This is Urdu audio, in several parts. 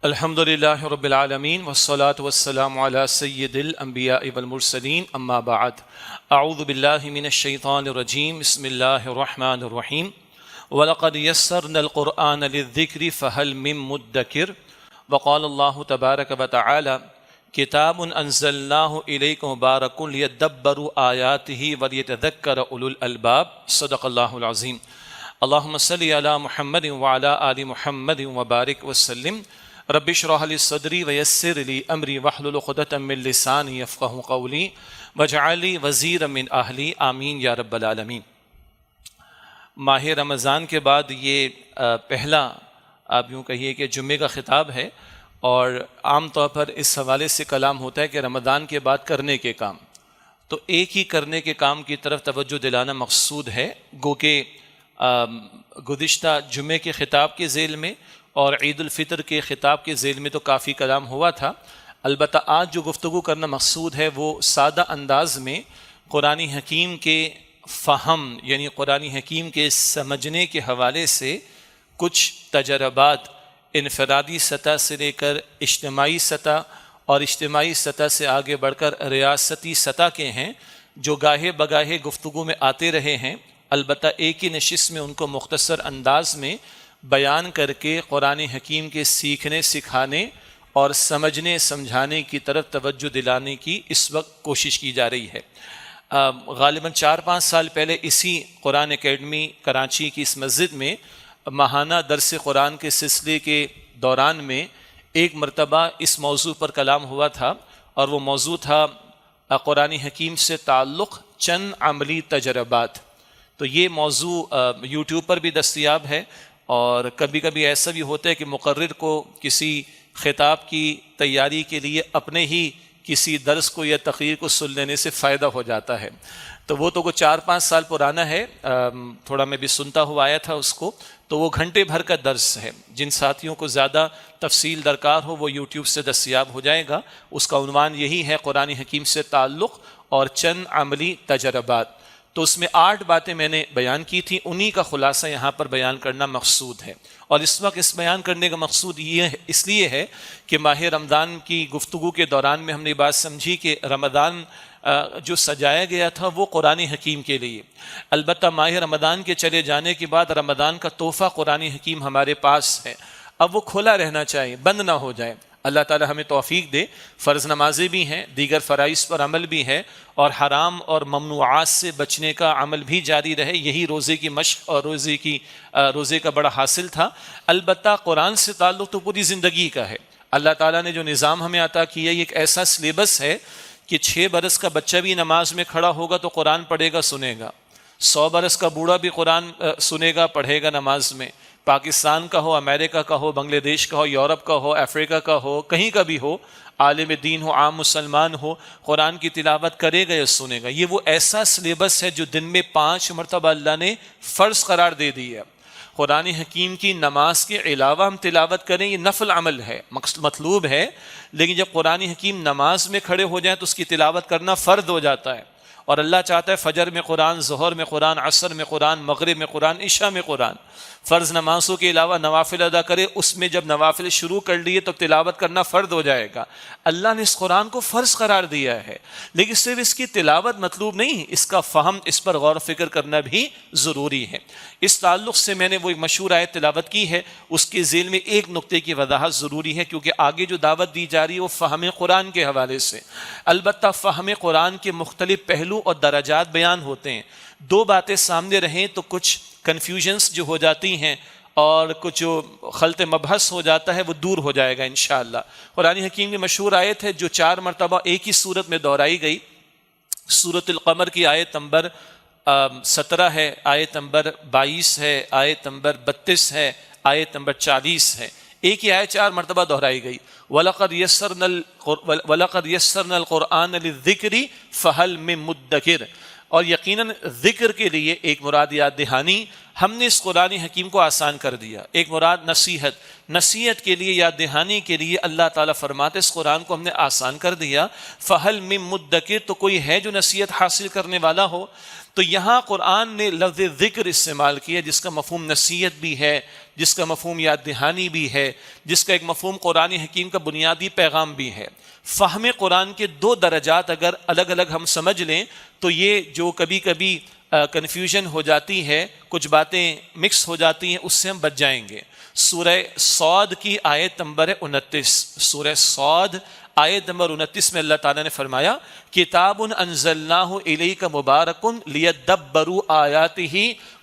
الحمد للہ رب العالمین والصلاة والسلام علی سید الانبیاء والمرسلین اما بعد اعوذ باللہ من الشیطان الرجیم بسم اللہ الرحمن الرحیم وَلَقَدْ يَسَّرْنَا الْقُرْآنَ لِلذِّكْرِ فَهَلْ مِن مُدَّكِرٍ وقال اللہ تبارک وتعالی کتاب انزلناہ الیک مبارک لیدبروا آیاتہ ولیتذکر اولو الالباب صدق اللہ العظیم اللہم صلی علی محمد وعلی آل محمد وبارک وسلم رب اشرح لی صدری ویسر لی امری واحلل عقدۃ من لسانی یفقہوا قولی واجعل لی وزیرا من اہلی آمین یا رب العالمین۔ ماہ رمضان کے بعد یہ پہلا آپ یوں کہیے کہ جمعے کا خطاب ہے، اور عام طور پر اس حوالے سے کلام ہوتا ہے کہ رمضان کے بعد کرنے کے کام، تو ایک ہی کرنے کے کام کی طرف توجہ دلانا مقصود ہے، گو کہ گزشتہ جمعے کے خطاب کے ذیل میں اور عید الفطر کے خطاب کے ذیل میں تو کافی کلام ہوا تھا۔ البتہ آج جو گفتگو کرنا مقصود ہے وہ سادہ انداز میں قرآن حکیم کے فہم یعنی قرآن حکیم کے سمجھنے کے حوالے سے کچھ تجربات انفرادی سطح سے لے کر اجتماعی سطح اور اجتماعی سطح سے آگے بڑھ کر ریاستی سطح کے ہیں، جو گاہے بگاہے گفتگو میں آتے رہے ہیں۔ البتہ ایک ہی نشست میں ان کو مختصر انداز میں بیان کر کے قرآن حکیم کے سیکھنے سکھانے اور سمجھنے سمجھانے کی طرف توجہ دلانے کی اس وقت کوشش کی جا رہی ہے۔ غالباً 4-5 سال پہلے اسی قرآن اکیڈمی کراچی کی اس مسجد میں ماہانہ درس قرآن کے سلسلے کے دوران میں ایک مرتبہ اس موضوع پر کلام ہوا تھا، اور وہ موضوع تھا قرآن حکیم سے تعلق چند عملی تجربات۔ تو یہ موضوع یوٹیوب پر بھی دستیاب ہے، اور کبھی کبھی ایسا بھی ہوتا ہے کہ مقرر کو کسی خطاب کی تیاری کے لیے اپنے ہی کسی درس کو یا تقریر کو سن لینے سے فائدہ ہو جاتا ہے۔ تو وہ تو 4-5 سال پرانا ہے، تھوڑا میں بھی سنتا ہوا آیا تھا اس کو، تو وہ گھنٹے بھر کا درس ہے۔ جن ساتھیوں کو زیادہ تفصیل درکار ہو وہ یوٹیوب سے دستیاب ہو جائے گا۔ اس کا عنوان یہی ہے، قرآن حکیم سے تعلق اور چند عملی تجربات۔ تو اس میں 8 باتیں میں نے بیان کی تھیں، انہی کا خلاصہ یہاں پر بیان کرنا مقصود ہے۔ اور اس وقت اس بیان کرنے کا مقصود یہ اس لیے ہے کہ ماہ رمضان کی گفتگو کے دوران میں ہم نے بات سمجھی کہ رمضان جو سجایا گیا تھا وہ قرآن حکیم کے لیے، البتہ ماہ رمضان کے چلے جانے کے بعد رمضان کا تحفہ قرآن حکیم ہمارے پاس ہے، اب وہ کھلا رہنا چاہیے، بند نہ ہو جائے۔ اللہ تعالی ہمیں توفیق دے۔ فرض نمازیں بھی ہیں، دیگر فرائض پر عمل بھی ہے، اور حرام اور ممنوعات سے بچنے کا عمل بھی جاری رہے، یہی روزے کی مشق اور روزے کا بڑا حاصل تھا۔ البتہ قرآن سے تعلق تو پوری زندگی کا ہے۔ اللہ تعالیٰ نے جو نظام ہمیں عطا کیا، یہ ایک ایسا سلیبس ہے کہ 6 برس کا بچہ بھی نماز میں کھڑا ہوگا تو قرآن پڑھے گا، سنے گا۔ 100 برس کا بوڑھا بھی قرآن سنے گا، پڑھے گا نماز میں۔ پاکستان کا ہو، امریکہ کا ہو، بنگلہ دیش کا ہو، یورپ کا ہو، افریقہ کا ہو، کہیں کا بھی ہو، عالم دین ہو، عام مسلمان ہو، قرآن کی تلاوت کرے گا یا سنے گا۔ یہ وہ ایسا سلیبس ہے جو دن میں 5 مرتبہ اللہ نے فرض قرار دے دی ہے۔ قرآن حکیم کی نماز کے علاوہ ہم تلاوت کریں، یہ نفل عمل ہے، مطلوب ہے، لیکن جب قرآن حکیم نماز میں کھڑے ہو جائیں تو اس کی تلاوت کرنا فرض ہو جاتا ہے۔ اور اللہ چاہتا ہے فجر میں قرآن، ظہر میں قرآن، عصر میں قرآن، مغرب میں قرآن، عشاء میں قرآن۔ فرض نمازوں کے علاوہ نوافل ادا کرے، اس میں جب نوافل شروع کر لیے تو تلاوت کرنا فرض ہو جائے گا۔ اللہ نے اس قرآن کو فرض قرار دیا ہے، لیکن صرف اس کی تلاوت مطلوب نہیں، اس کا فہم، اس پر غور و فکر کرنا بھی ضروری ہے۔ اس تعلق سے میں نے وہ ایک مشہور آیت تلاوت کی ہے، اس کے ذیل میں ایک نقطے کی وضاحت ضروری ہے، کیونکہ آگے جو دعوت دی جا رہی ہے وہ فہم قرآن کے حوالے سے۔ البتہ فہم قرآن کے مختلف پہلو اور درجات بیان ہوتے ہیں۔ 2 باتیں سامنے رہیں تو کچھ کنفیوژنس جو ہو جاتی ہیں اور کچھ جو خلط مبحث ہو جاتا ہے وہ دور ہو جائے گا انشاءاللہ۔ قرآن حکیم کی مشہور آیت ہے جو 4 مرتبہ ایک ہی صورت میں دہرائی گئی، سورۃ القمر کی آیت نمبر 17 ہے، آیت نمبر 22 ہے، آیت نمبر 32 ہے، آیت نمبر 40 ہے۔ ایک ہی آیت 4 مرتبہ دہرائی گئی، وَلَقَدْ يَسَّرْنَا الْقُرْآنَ لِلذِّكْرِ فَهَلْ مِن مُدَّكِرٍ۔ اور یقیناً ذکر کے لیے ایک مراد یاد دہانی، ہم نے اس قرآن حکیم کو آسان کر دیا۔ ایک مراد نصیحت کے لیے، یاد دہانی کے لیے اللہ تعالیٰ فرماتے اس قرآن کو ہم نے آسان کر دیا۔ فَهَلْ مِن مُدَّكِرٍ، تو کوئی ہے جو نصیحت حاصل کرنے والا ہو؟ تو یہاں قرآن نے لفظ ذکر استعمال کیا جس کا مفہوم نصیحت بھی ہے، جس کا مفہوم یاد دہانی بھی ہے، جس کا ایک مفہوم قرآن حکیم کا بنیادی پیغام بھی ہے۔ فہم قرآن کے دو درجات اگر الگ الگ ہم سمجھ لیں تو یہ جو کبھی کبھی کنفیوژن ہو جاتی ہے، کچھ باتیں مکس ہو جاتی ہیں، اس سے ہم بچ جائیں گے۔ سورہ صاد کی آیت نمبر 29، سورہ صاد آیت نمبر 29 میں اللہ تعالیٰ نے فرمایا کتاب انزلناہ الیک مبارک لیدبروا آیاتہ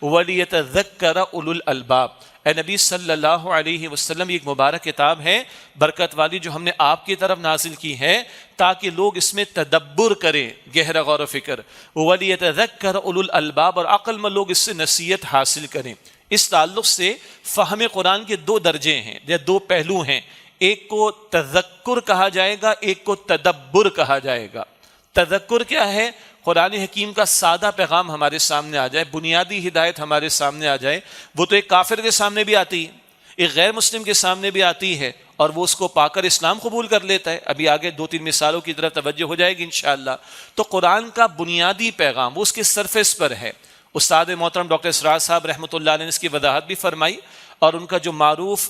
ولیتذکر اولو الالباب۔ اے نبی صلی اللہ علیہ وسلم، یہ ایک مبارک کتاب ہے برکت والی جو ہم نے آپ کی طرف نازل کی ہے تاکہ لوگ اس میں تدبر کریں، گہرا غور و فکر، ولیتذکر اولو الالباب، اور عقل مند لوگ اس سے نصیحت حاصل کریں۔ اس تعلق سے فہم قرآن کے دو درجے ہیں یا دو پہلو ہیں، ایک کو تذکر کہا جائے گا، ایک کو تدبر کہا جائے گا۔ تذکر کیا ہے؟ قرآن حکیم کا سادہ پیغام ہمارے سامنے آ جائے، بنیادی ہدایت ہمارے سامنے آ جائے۔ وہ تو ایک کافر کے سامنے بھی آتی ہے، ایک غیر مسلم کے سامنے بھی آتی ہے، اور وہ اس کو پا کر اسلام قبول کر لیتا ہے۔ ابھی آگے 2-3 مثالوں کی طرف توجہ ہو جائے گی انشاءاللہ۔ تو قرآن کا بنیادی پیغام وہ اس کے سرفیس پر ہے۔ استاد محترم ڈاکٹر اسرار صاحب رحمۃ اللہ علیہ نے اس کی وضاحت بھی فرمائی، اور ان کا جو معروف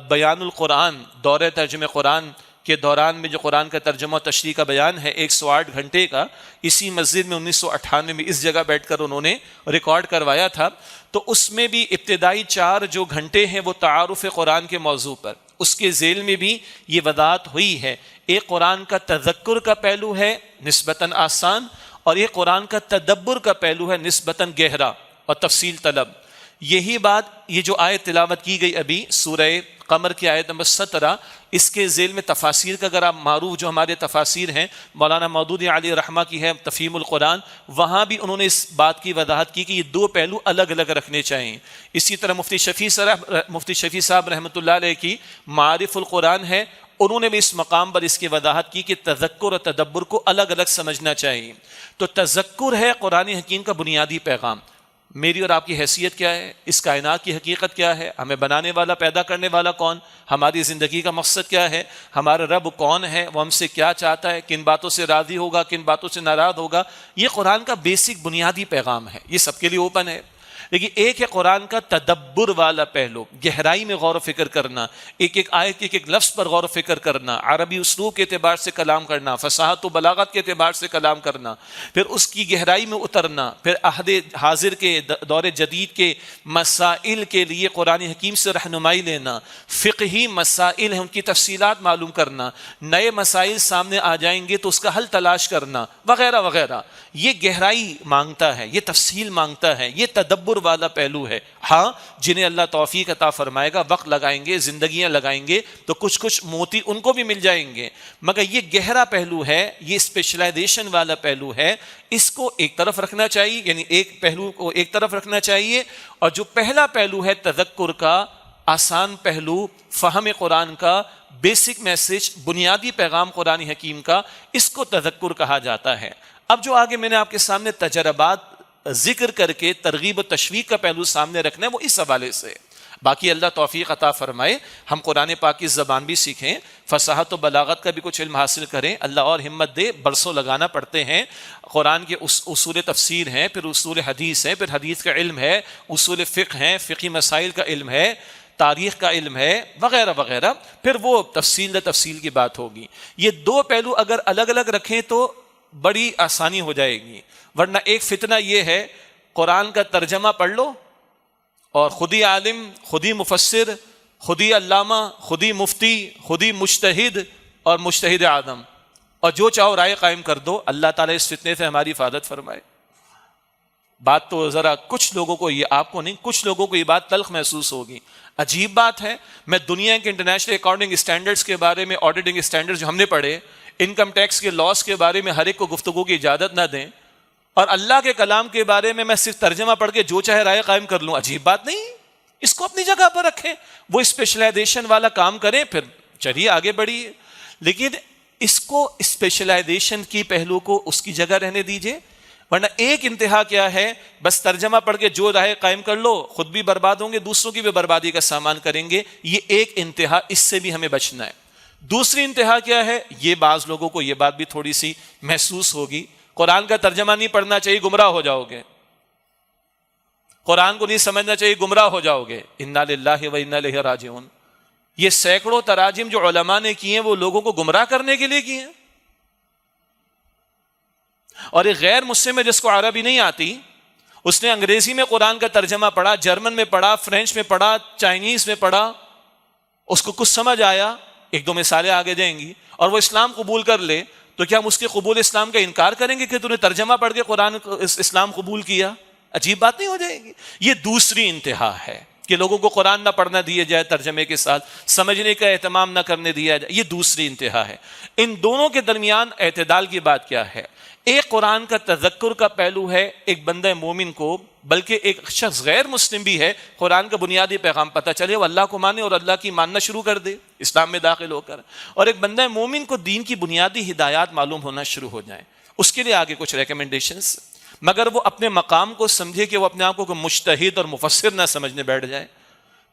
بیان القرآن، دورہ ترجمہ قرآن کے دوران میں جو قرآن کا ترجمہ و تشریح کا بیان ہے 108 گھنٹے کا، اسی مسجد میں 1998 میں اس جگہ بیٹھ کر انہوں نے ریکارڈ کروایا تھا۔ تو اس میں بھی ابتدائی 4 جو گھنٹے ہیں وہ تعارف قرآن کے موضوع پر، اس کے ذیل میں بھی یہ وضاحت ہوئی ہے۔ ایک قرآن کا تذکر کا پہلو ہے نسبتاً آسان، اور ایک قرآن کا تدبر کا پہلو ہے نسبتاً گہرا اور تفصیل طلب۔ یہی بات یہ جو آیت تلاوت کی گئی ابھی سورہ قمر کی آیت نمبر 17، اس کے ذیل میں تفاسیر کا اگر آپ معروف جو ہمارے تفاسیر ہیں مولانا مودودی علی رحمہ کی ہے تفہیم القرآن، وہاں بھی انہوں نے اس بات کی وضاحت کی کہ یہ دو پہلو الگ الگ رکھنے چاہیے۔ اسی طرح مفتی شفیع صاحب رحمۃ اللہ علیہ کی معارف القرآن ہے، انہوں نے بھی اس مقام پر اس کی وضاحت کی کہ تذکر اور تدبر کو الگ الگ سمجھنا چاہیے۔ تو تذکر ہے قرآن حکیم کا بنیادی پیغام۔ میری اور آپ کی حیثیت کیا ہے؟ اس کائنات کی حقیقت کیا ہے؟ ہمیں بنانے والا، پیدا کرنے والا کون؟ ہماری زندگی کا مقصد کیا ہے؟ ہمارا رب کون ہے؟ وہ ہم سے کیا چاہتا ہے؟ کن باتوں سے راضی ہوگا، کن باتوں سے ناراض ہوگا؟ یہ قرآن کا بیسک بنیادی پیغام ہے، یہ سب کے لیے اوپن ہے۔ لیکن ایک ہے قرآن کا تدبر والا پہلو، گہرائی میں غور و فکر کرنا، ایک ایک آیت کے ایک ایک لفظ پر غور و فکر کرنا، عربی اسلوب کے اعتبار سے کلام کرنا، فصاحت و بلاغت کے اعتبار سے کلام کرنا، پھر اس کی گہرائی میں اترنا، پھر عہد حاضر کے دور جدید کے مسائل کے لیے قرآن حکیم سے رہنمائی لینا، فقہی مسائل ہیں ان کی تفصیلات معلوم کرنا، نئے مسائل سامنے آ جائیں گے تو اس کا حل تلاش کرنا، وغیرہ وغیرہ۔ یہ گہرائی مانگتا ہے، یہ تفصیل مانگتا ہے، یہ تدبر والا پہلو ہے۔ ہاں، جنہیں اللہ توفیق عطا فرمائے گا، وقت لگائیں گے، زندگیاں لگائیں گے تو کچھ موتی ان کو بھی مل جائیں گے، مگر یہ گہرا پہلو ہے، یہ اسپیشلائزیشن والا پہلو ہے، اس کو ایک طرف رکھنا چاہیے، یعنی ایک پہلو کو ایک طرف رکھنا چاہیے۔ اور جو پہلا پہلو ہے تذکر کا، آسان پہلو، فہم قرآن کا، بیسک میسج، بنیادی پیغام قرآن حکیم کا، اس کو تذکر کہا جاتا ہے۔ اب جو آگے میں نے آپ کے سامنے تجربات ذکر کر کے ترغیب و تشویق کا پہلو سامنے رکھنا ہے وہ اس حوالے سے۔ باقی اللہ توفیق عطا فرمائے ہم قرآن پاک کی زبان بھی سیکھیں، فصاحت و بلاغت کا بھی کچھ علم حاصل کریں، اللہ اور ہمت دے، برسوں لگانا پڑتے ہیں۔ قرآن کے اصول تفسیر ہیں، پھر اصول حدیث ہیں، پھر حدیث کا علم ہے، اصول فقہ ہیں، فقہی مسائل کا علم ہے، تاریخ کا علم ہے، وغیرہ وغیرہ، پھر وہ تفصیل کی بات ہوگی۔ یہ دو پہلو اگر الگ الگ رکھیں تو بڑی آسانی ہو جائے گی، ورنہ ایک فتنہ یہ ہے قرآن کا ترجمہ پڑھ لو اور خود ہی عالم، خود ہی مفسر، خود ہی علامہ، خود ہی مفتی، خود ہی مجتہد اور مجتہد اعظم، اور جو چاہو رائے قائم کر دو۔ اللہ تعالیٰ اس فتنے سے ہماری حفاظت فرمائے۔ بات تو ذرا کچھ لوگوں کو، یہ آپ کو نہیں، کچھ لوگوں کو یہ بات تلخ محسوس ہوگی، عجیب بات ہے۔ میں دنیا کے انٹرنیشنل اکاؤنٹنگ اسٹینڈرڈز کے بارے میں، آڈیٹنگ اسٹینڈرڈز جو ہم نے پڑھے، انکم ٹیکس کے لاس کے بارے میں ہر ایک کو گفتگو کی اجازت نہ دیں، اور اللہ کے کلام کے بارے میں صرف ترجمہ پڑھ کے جو چاہے رائے قائم کر لوں۔ عجیب بات نہیں؟ اس کو اپنی جگہ پر رکھیں، وہ اسپیشلائزیشن والا کام کریں، پھر چلیے آگے بڑھیے، لیکن اس کو اسپیشلائزیشن کی پہلو کو اس کی جگہ رہنے دیجئے۔ ورنہ ایک انتہا کیا ہے، بس ترجمہ پڑھ کے جو رائے قائم کر لو، خود بھی برباد ہوں گے، دوسروں کی بھی بربادی کا سامان کریں گے. یہ ایک انتہا، اس سے بھی ہمیں بچنا ہے. دوسری انتہا کیا ہے، یہ بعض لوگوں کو یہ بات بھی تھوڑی سی محسوس ہوگی، قرآن کا ترجمہ نہیں پڑھنا چاہیے، گمراہ ہو جاؤ گے، قرآن کو نہیں سمجھنا چاہیے، گمراہ ہو جاؤ گے. انا للہ و انا الیہ راجعون. یہ سینکڑوں تراجم جو علماء نے کیے ہیں وہ لوگوں کو گمراہ کرنے کے لیے کیے ہیں. اور ایک غیر مسلم ہے جس کو عربی نہیں آتی، اس نے انگریزی میں قرآن کا ترجمہ پڑھا، جرمن میں پڑھا، فرینچ میں پڑھا، چائنیز میں پڑھا، اس کو کچھ سمجھ آیا، ایک دو مثالیں آگے جائیں گی، اور وہ اسلام قبول کر لے، تو کیا ہم اس کے قبول اسلام کا انکار کریں گے کہ تو نے ترجمہ پڑھ کے قرآن اسلام قبول کیا؟ عجیب بات نہیں ہو جائے گی؟ یہ دوسری انتہا ہے کہ لوگوں کو قرآن نہ پڑھنا دیا جائے ترجمے کے ساتھ، سمجھنے کا اہتمام نہ کرنے دیا جائے. یہ دوسری انتہا ہے. ان دونوں کے درمیان اعتدال کی بات کیا ہے؟ ایک قرآن کا تذکر کا پہلو ہے، ایک بندہ مومن کو، بلکہ ایک شخص غیر مسلم بھی ہے، قرآن کا بنیادی پیغام پتہ چلے، وہ اللہ کو مانے اور اللہ کی ماننا شروع کر دے اسلام میں داخل ہو کر. اور ایک بندہ مومن کو دین کی بنیادی ہدایات معلوم ہونا شروع ہو جائیں. اس کے لیے آگے کچھ ریکمنڈیشنز، مگر وہ اپنے مقام کو سمجھے کہ وہ اپنے آپ کو مجتہد اور مفسر نہ سمجھنے بیٹھ جائے.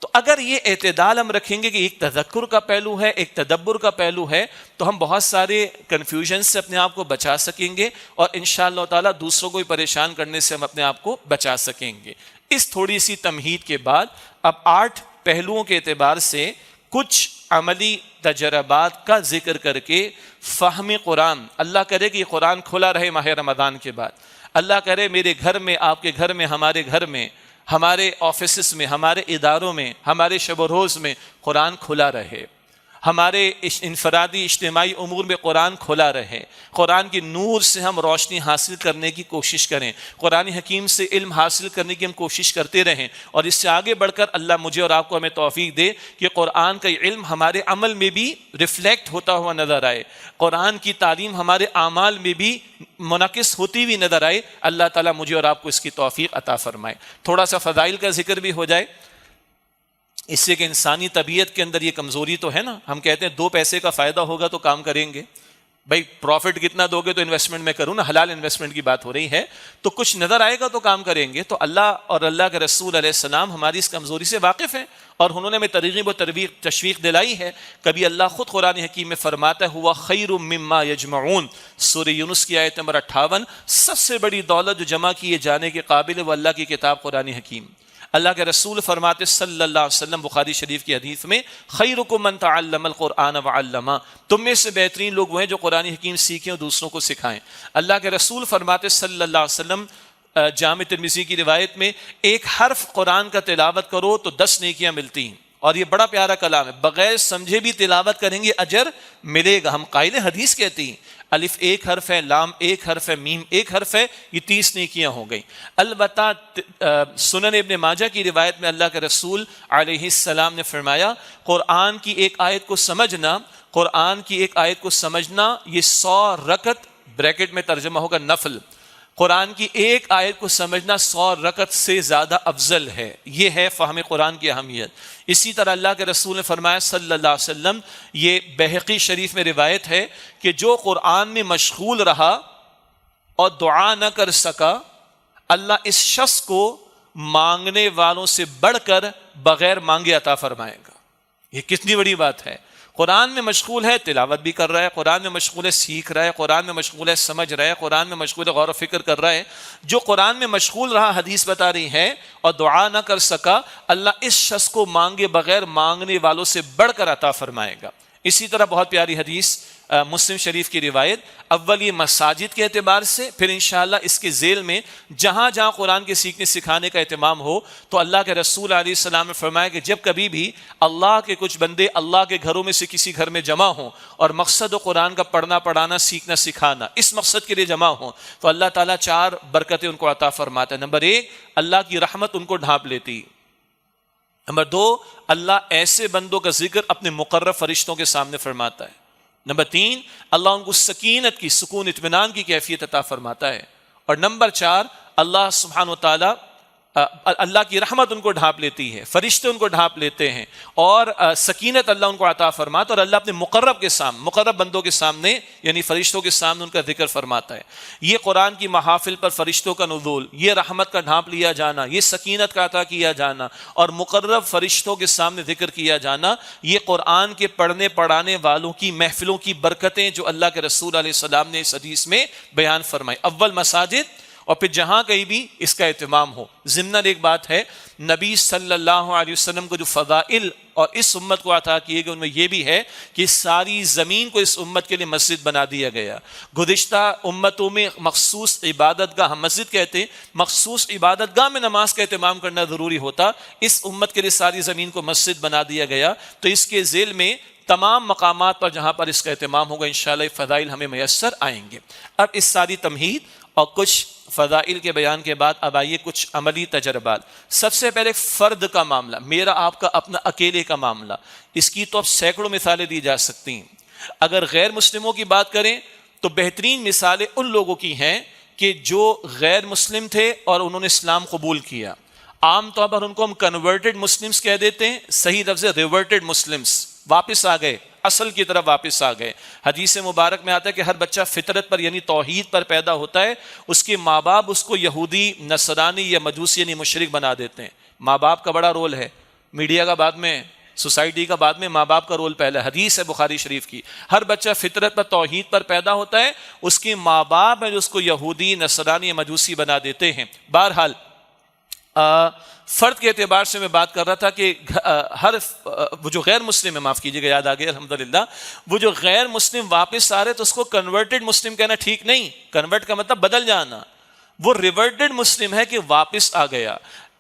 تو اگر یہ اعتدال ہم رکھیں گے کہ ایک تذکر کا پہلو ہے، ایک تدبر کا پہلو ہے، تو ہم بہت سارے کنفیوژن سے اپنے آپ کو بچا سکیں گے، اور انشاءاللہ تعالی دوسروں کو پریشان کرنے سے ہم اپنے آپ کو بچا سکیں گے. اس تھوڑی سی تمہید کے بعد اب 8 پہلوؤں کے اعتبار سے کچھ عملی تجربات کا ذکر کر کے فہم قرآن، اللہ کرے کہ یہ قرآن کھلا رہے ماہ رمضان کے بعد، اللہ کرے میرے گھر میں، آپ کے گھر میں، ہمارے گھر میں، ہمارے آفیسز میں، ہمارے اداروں میں، ہمارے شب و روز میں قرآن کھلا رہے، ہمارے انفرادی اجتماعی امور میں قرآن کھلا رہے، قرآن کی نور سے ہم روشنی حاصل کرنے کی کوشش کریں، قرآن حکیم سے علم حاصل کرنے کی ہم کوشش کرتے رہیں، اور اس سے آگے بڑھ کر اللہ مجھے اور آپ کو ہمیں توفیق دے کہ قرآن کا علم ہمارے عمل میں بھی ریفلیکٹ ہوتا ہوا نظر آئے، قرآن کی تعلیم ہمارے اعمال میں بھی منعکس ہوتی ہوئی نظر آئے. اللہ تعالیٰ مجھے اور آپ کو اس کی توفیق عطا فرمائے. تھوڑا سا فضائل کا ذکر بھی ہو جائے، اس سے کہ انسانی طبیعت کے اندر یہ کمزوری تو ہے نا، ہم کہتے ہیں 2 پیسے کا فائدہ ہوگا تو کام کریں گے، بھائی پروفٹ کتنا دو گے تو انویسٹمنٹ میں کروں نا، حلال انویسٹمنٹ کی بات ہو رہی ہے، تو کچھ نظر آئے گا تو کام کریں گے. تو اللہ اور اللہ کے رسول علیہ السلام ہماری اس کمزوری سے واقف ہیں، اور انہوں نے ہمیں ترغیب و تشویق دلائی ہے. کبھی اللہ خود قرآن حکیم میں فرماتا ہے ہوا خیر مما یجمعون، سورہ یونس کی آیت نمبر 58، سب سے بڑی دولت جو جمع کیے جانے کے قابل ہے وہ اللہ کی کتاب قرآن حکیم. اللہ کے رسول فرماتے صلی اللہ علیہ وسلم بخاری شریف کی حدیث میں، خیرکم من تعلم القرآن وعلمہ، تم میں سے بہترین لوگ وہ ہیں جو قرآن حکیم سیکھیں اور دوسروں کو سکھائیں. اللہ کے رسول فرماتے صلی اللہ علیہ وسلم، جامع ترمذی کی روایت میں، ایک حرف قرآن کا تلاوت کرو تو 10 نیکیاں ملتی ہیں. اور یہ بڑا پیارا کلام ہے، بغیر سمجھے بھی تلاوت کریں گے اجر ملے گا. ہم قائل حدیث کہتی ہیں الف ایک حرف ہے، لام ایک حرف ہے، میم ایک حرف ہے، یہ 30 نیکیاں ہو گئیں. البتہ سنن ابن ماجہ کی روایت میں اللہ کے رسول علیہ السلام نے فرمایا قرآن کی ایک آیت کو سمجھنا، قرآن کی ایک آیت کو سمجھنا یہ 100 رکعت، بریکٹ میں ترجمہ ہوگا نفل، قرآن کی ایک آیت کو سمجھنا 100 رکعت سے زیادہ افضل ہے. یہ ہے فہم قرآن کی اہمیت. اسی طرح اللہ کے رسول نے فرمایا صلی اللہ علیہ وسلم، یہ بہقی شریف میں روایت ہے کہ جو قرآن میں مشغول رہا اور دعا نہ کر سکا، اللہ اس شخص کو مانگنے والوں سے بڑھ کر بغیر مانگے عطا فرمائے گا. یہ کتنی بڑی بات ہے. قرآن میں مشغول ہے، تلاوت بھی کر رہا ہے، قرآن میں مشغول ہے، سیکھ رہا ہے، قرآن میں مشغول ہے، سمجھ رہا ہے، قرآن میں مشغول ہے، غور و فکر کر رہا ہے. جو قرآن میں مشغول رہا، حدیث بتا رہی ہے، اور دعا نہ کر سکا، اللہ اس شخص کو مانگے بغیر مانگنے والوں سے بڑھ کر عطا فرمائے گا. اسی طرح بہت پیاری حدیث مسلم شریف کی روایت، اول یہ مساجد کے اعتبار سے، پھر انشاءاللہ اس کے ذیل میں جہاں جہاں قرآن کے سیکھنے سکھانے کا اہتمام ہو. تو اللہ کے رسول علیہ السلام نے فرمایا کہ جب کبھی بھی اللہ کے کچھ بندے اللہ کے گھروں میں سے کسی گھر میں جمع ہوں اور مقصد و قرآن کا پڑھنا پڑھانا سیکھنا سکھانا اس مقصد کے لیے جمع ہوں، تو اللہ تعالیٰ 4 برکتیں ان کو عطا فرماتا ہے. نمبر 1، اللہ کی رحمت ان کو ڈھانپ لیتی. نمبر 2، اللہ ایسے بندوں کا ذکر اپنے مقرب فرشتوں کے سامنے فرماتا ہے. نمبر 3، اللہ ان کو سکینت کی، سکون اطمینان کی کیفیت عطا فرماتا ہے. اور نمبر 4، اللہ سبحانہ و تعالی اللہ کی رحمت ان کو ڈھانپ لیتی ہے، فرشتے ان کو ڈھانپ لیتے ہیں، اور سکینت اللہ ان کو عطا فرماتا ہے، اور اللہ اپنے مقرب بندوں کے سامنے یعنی فرشتوں کے سامنے ان کا ذکر فرماتا ہے۔ یہ قرآن کی محافل پر فرشتوں کا نزول، یہ رحمت کا ڈھانپ لیا جانا، یہ سکینت کا عطا کیا جانا اور مقرب فرشتوں کے سامنے ذکر کیا جانا، یہ قرآن کے پڑھنے پڑھانے والوں کی محفلوں کی برکتیں جو اللہ کے رسول علیہ السلام نے اس حدیث میں بیان فرمائی۔ اول مساجد، اور پھر جہاں کہیں بھی اس کا اہتمام ہو۔ ضمناً ایک بات ہے، نبی صلی اللہ علیہ وسلم کو جو فضائل اور اس امت کو عطا کیے گئے ان میں یہ بھی ہے کہ ساری زمین کو اس امت کے لیے مسجد بنا دیا گیا۔ گزشتہ امتوں میں مخصوص عبادت گاہ، ہم مسجد کہتے ہیں، مخصوص عبادت گاہ میں نماز کا اہتمام کرنا ضروری ہوتا، اس امت کے لیے ساری زمین کو مسجد بنا دیا گیا۔ تو اس کے ذیل میں تمام مقامات پر جہاں پر اس کا اہتمام ہوگا انشاءاللہ فضائل ہمیں میسر آئیں گے۔ اب اس ساری تمہید اور کچھ فضائل کے بیان کے بعد اب آئیے کچھ عملی تجربات۔ سب سے پہلے فرد کا معاملہ، میرا آپ کا اپنا اکیلے کا معاملہ، اس کی تو اب سینکڑوں مثالیں دی جا سکتی ہیں۔ اگر غیر مسلموں کی بات کریں تو بہترین مثالیں ان لوگوں کی ہیں کہ جو غیر مسلم تھے اور انہوں نے اسلام قبول کیا۔ عام طور پر ان کو ہم کنورٹڈ مسلمز کہہ دیتے ہیں، صحیح لفظ ہے ریورٹڈ مسلمز، واپس آ گئے، اصل کی طرف واپس آ گئے۔ حدیث مبارک میں آتا ہے کہ ہر بچہ فطرت پر یعنی توحید پر پیدا ہوتا ہے، اس کے ماں باپ اس کو یہودی، نصرانی یا مجوسی یعنی مشرک بنا دیتے ہیں۔ ماں باپ کا بڑا رول ہے، میڈیا کا بعد میں، سوسائٹی کا بعد میں، ماں باپ کا رول پہلا ہے۔ حدیث ہے بخاری شریف کی، ہر بچہ فطرت پر توحید پر پیدا ہوتا ہے، اس کے ماں باپ ہیں جو اس کو یہودی، نصرانی یا مجوسی بنا دیتے ہیں۔ بہرحال فرد کے اعتبار سے میں بات کر رہا تھا کہ وہ جو غیر مسلم ہے، معاف کیجیے گا یاد آ گیا الحمدللہ، وہ جو غیر مسلم واپس آ رہے تو اس کو کنورٹڈ مسلم کہنا ٹھیک نہیں، کنورٹ کا مطلب بدل جانا، وہ ریورٹڈ مسلم ہے کہ واپس آ گیا۔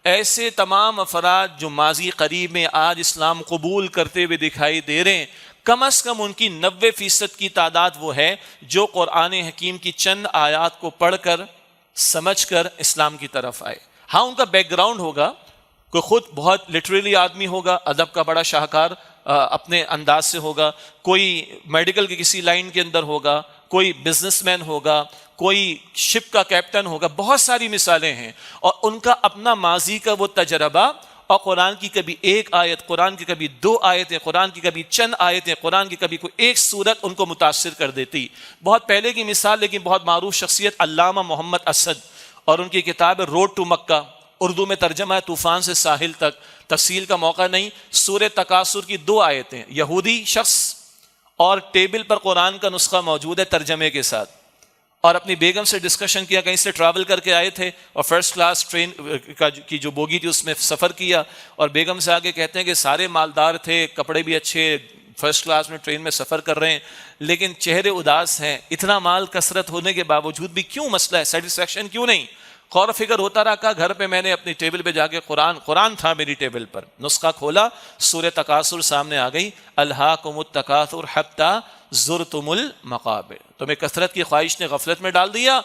ایسے تمام افراد جو ماضی قریب میں آج اسلام قبول کرتے ہوئے دکھائی دے رہے ہیں، کم از کم ان کی 90% کی تعداد وہ ہے جو قرآن حکیم کی چند آیات کو پڑھ کر سمجھ کر اسلام کی طرف آئے۔ ہاں ان کا بیک گراؤنڈ ہوگا، کوئی خود بہت لٹریلی آدمی ہوگا، ادب کا بڑا شاہکار اپنے انداز سے ہوگا، کوئی میڈیکل کی کسی لائن کے اندر ہوگا، کوئی بزنس مین ہوگا، کوئی شپ کا کیپٹن ہوگا، بہت ساری مثالیں ہیں، اور ان کا اپنا ماضی کا وہ تجربہ، اور قرآن کی کبھی ایک آیت، قرآن کی کبھی 2 آیتیں، قرآن کی کبھی چند آیتیں، قرآن کی کبھی کوئی ایک سورت ان کو متاثر کر دیتی۔ بہت پہلے کی مثال لیکن بہت معروف شخصیت علامہ محمد اسد، اور ان کی کتاب روڈ ٹو مکہ، اردو میں ترجمہ ہے طوفان سے ساحل تک، تفصیل کا موقع نہیں۔ سورہ تکاثر کی 2 آیتیں، یہودی شخص، اور ٹیبل پر قرآن کا نسخہ موجود ہے ترجمے کے ساتھ، اور اپنی بیگم سے ڈسکشن کیا، کہیں سے ٹریول کر کے آئے تھے اور فرسٹ کلاس ٹرین کی جو بوگی تھی اس میں سفر کیا، اور بیگم سے آگے کہتے ہیں کہ سارے مالدار تھے، کپڑے بھی اچھے، فرسٹ کلاس میں ٹرین میں سفر کر رہے ہیں، لیکن چہرے اداس ہیں، اتنا مال کثرت ہونے کے باوجود بھی کیوں مسئلہ ہے، سیٹسفیکشن کیوں نہیں؟ غور و فکر ہوتا رہا، کہا گھر پہ میں نے اپنی ٹیبل پہ جا کے قرآن تھا میری ٹیبل پر، نسخہ کھولا، سورہ تکاثر سامنے آ گئی، الہاکم التکاثر حتی زرتم المقابر، تمہیں کثرت کی خواہش نے غفلت میں ڈال دیا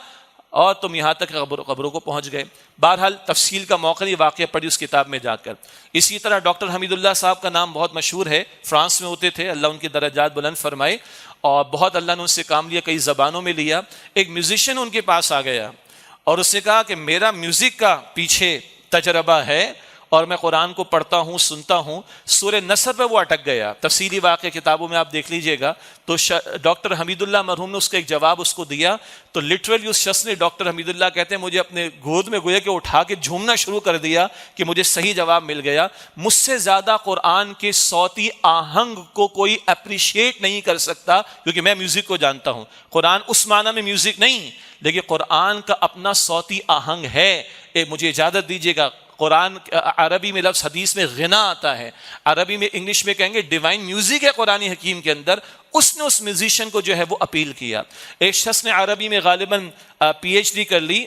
اور تم یہاں تک قبروں کو پہنچ گئے۔ بہرحال تفصیل کا موقع نہیں، واقعہ پڑھی اس کتاب میں جا کر۔ اسی طرح ڈاکٹر حمید اللہ صاحب کا نام بہت مشہور ہے، فرانس میں ہوتے تھے، اللہ ان کے درجات بلند فرمائے، اور بہت اللہ نے ان سے کام لیا، کئی زبانوں میں لیا۔ ایک میوزیشین ان کے پاس آ گیا اور اس نے کہا کہ میرا میوزک کا پیچھے تجربہ ہے اور میں قرآن کو پڑھتا ہوں، سنتا ہوں۔ سورہ نصر پہ وہ اٹک گیا، تفصیلی واقع کتابوں میں آپ دیکھ لیجئے گا، تو ڈاکٹر حمید اللہ مرحوم نے اس کا ایک جواب اس کو دیا، تو لٹرلی اس شخص نے، ڈاکٹر حمید اللہ کہتے ہیں، مجھے اپنے گود میں گویا کہ اٹھا کے جھومنا شروع کر دیا کہ مجھے صحیح جواب مل گیا۔ مجھ سے زیادہ قرآن کے صوتی آہنگ کو کوئی اپریشیٹ نہیں کر سکتا، کیونکہ میں میوزک کو جانتا ہوں۔ قرآن اس معنی میں میوزک نہیں، لیکن قرآن کا اپنا صوتی آہنگ ہے۔ مجھے اجازت دیجیے گا، قرآن عربی میں لفظ حدیث میں غنا آتا ہے، عربی میں انگلش میں کہیں گے ڈیوائن میوزک ہے قرآن حکیم کے اندر، اس نے اس میوزیشین کو جو ہے وہ اپیل کیا۔ ایک شخص نے عربی میں غالباً پی ایچ ڈی کر لی،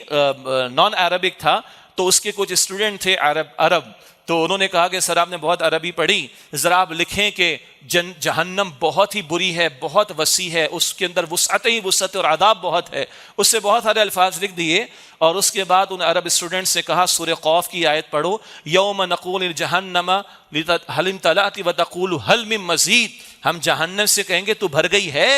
نان عربک تھا، تو اس کے کچھ اسٹوڈنٹ تھے عرب، تو انہوں نے کہا کہ سر آپ نے بہت عربی پڑھی، ذرا آپ لکھیں کہ جہنم بہت ہی بری ہے، بہت وسیع ہے، اس کے اندر وسعت ہی وسعت اور عذاب بہت ہے۔ اس سے بہت سارے الفاظ لکھ دیے، اور اس کے بعد ان عرب اسٹوڈنٹ سے کہا سورہ قوف کی آیت پڑھو، یوم نقول لجہنم هل امتلأت وتقول هل من مزید، ہم جہنم سے کہیں گے تو بھر گئی ہے،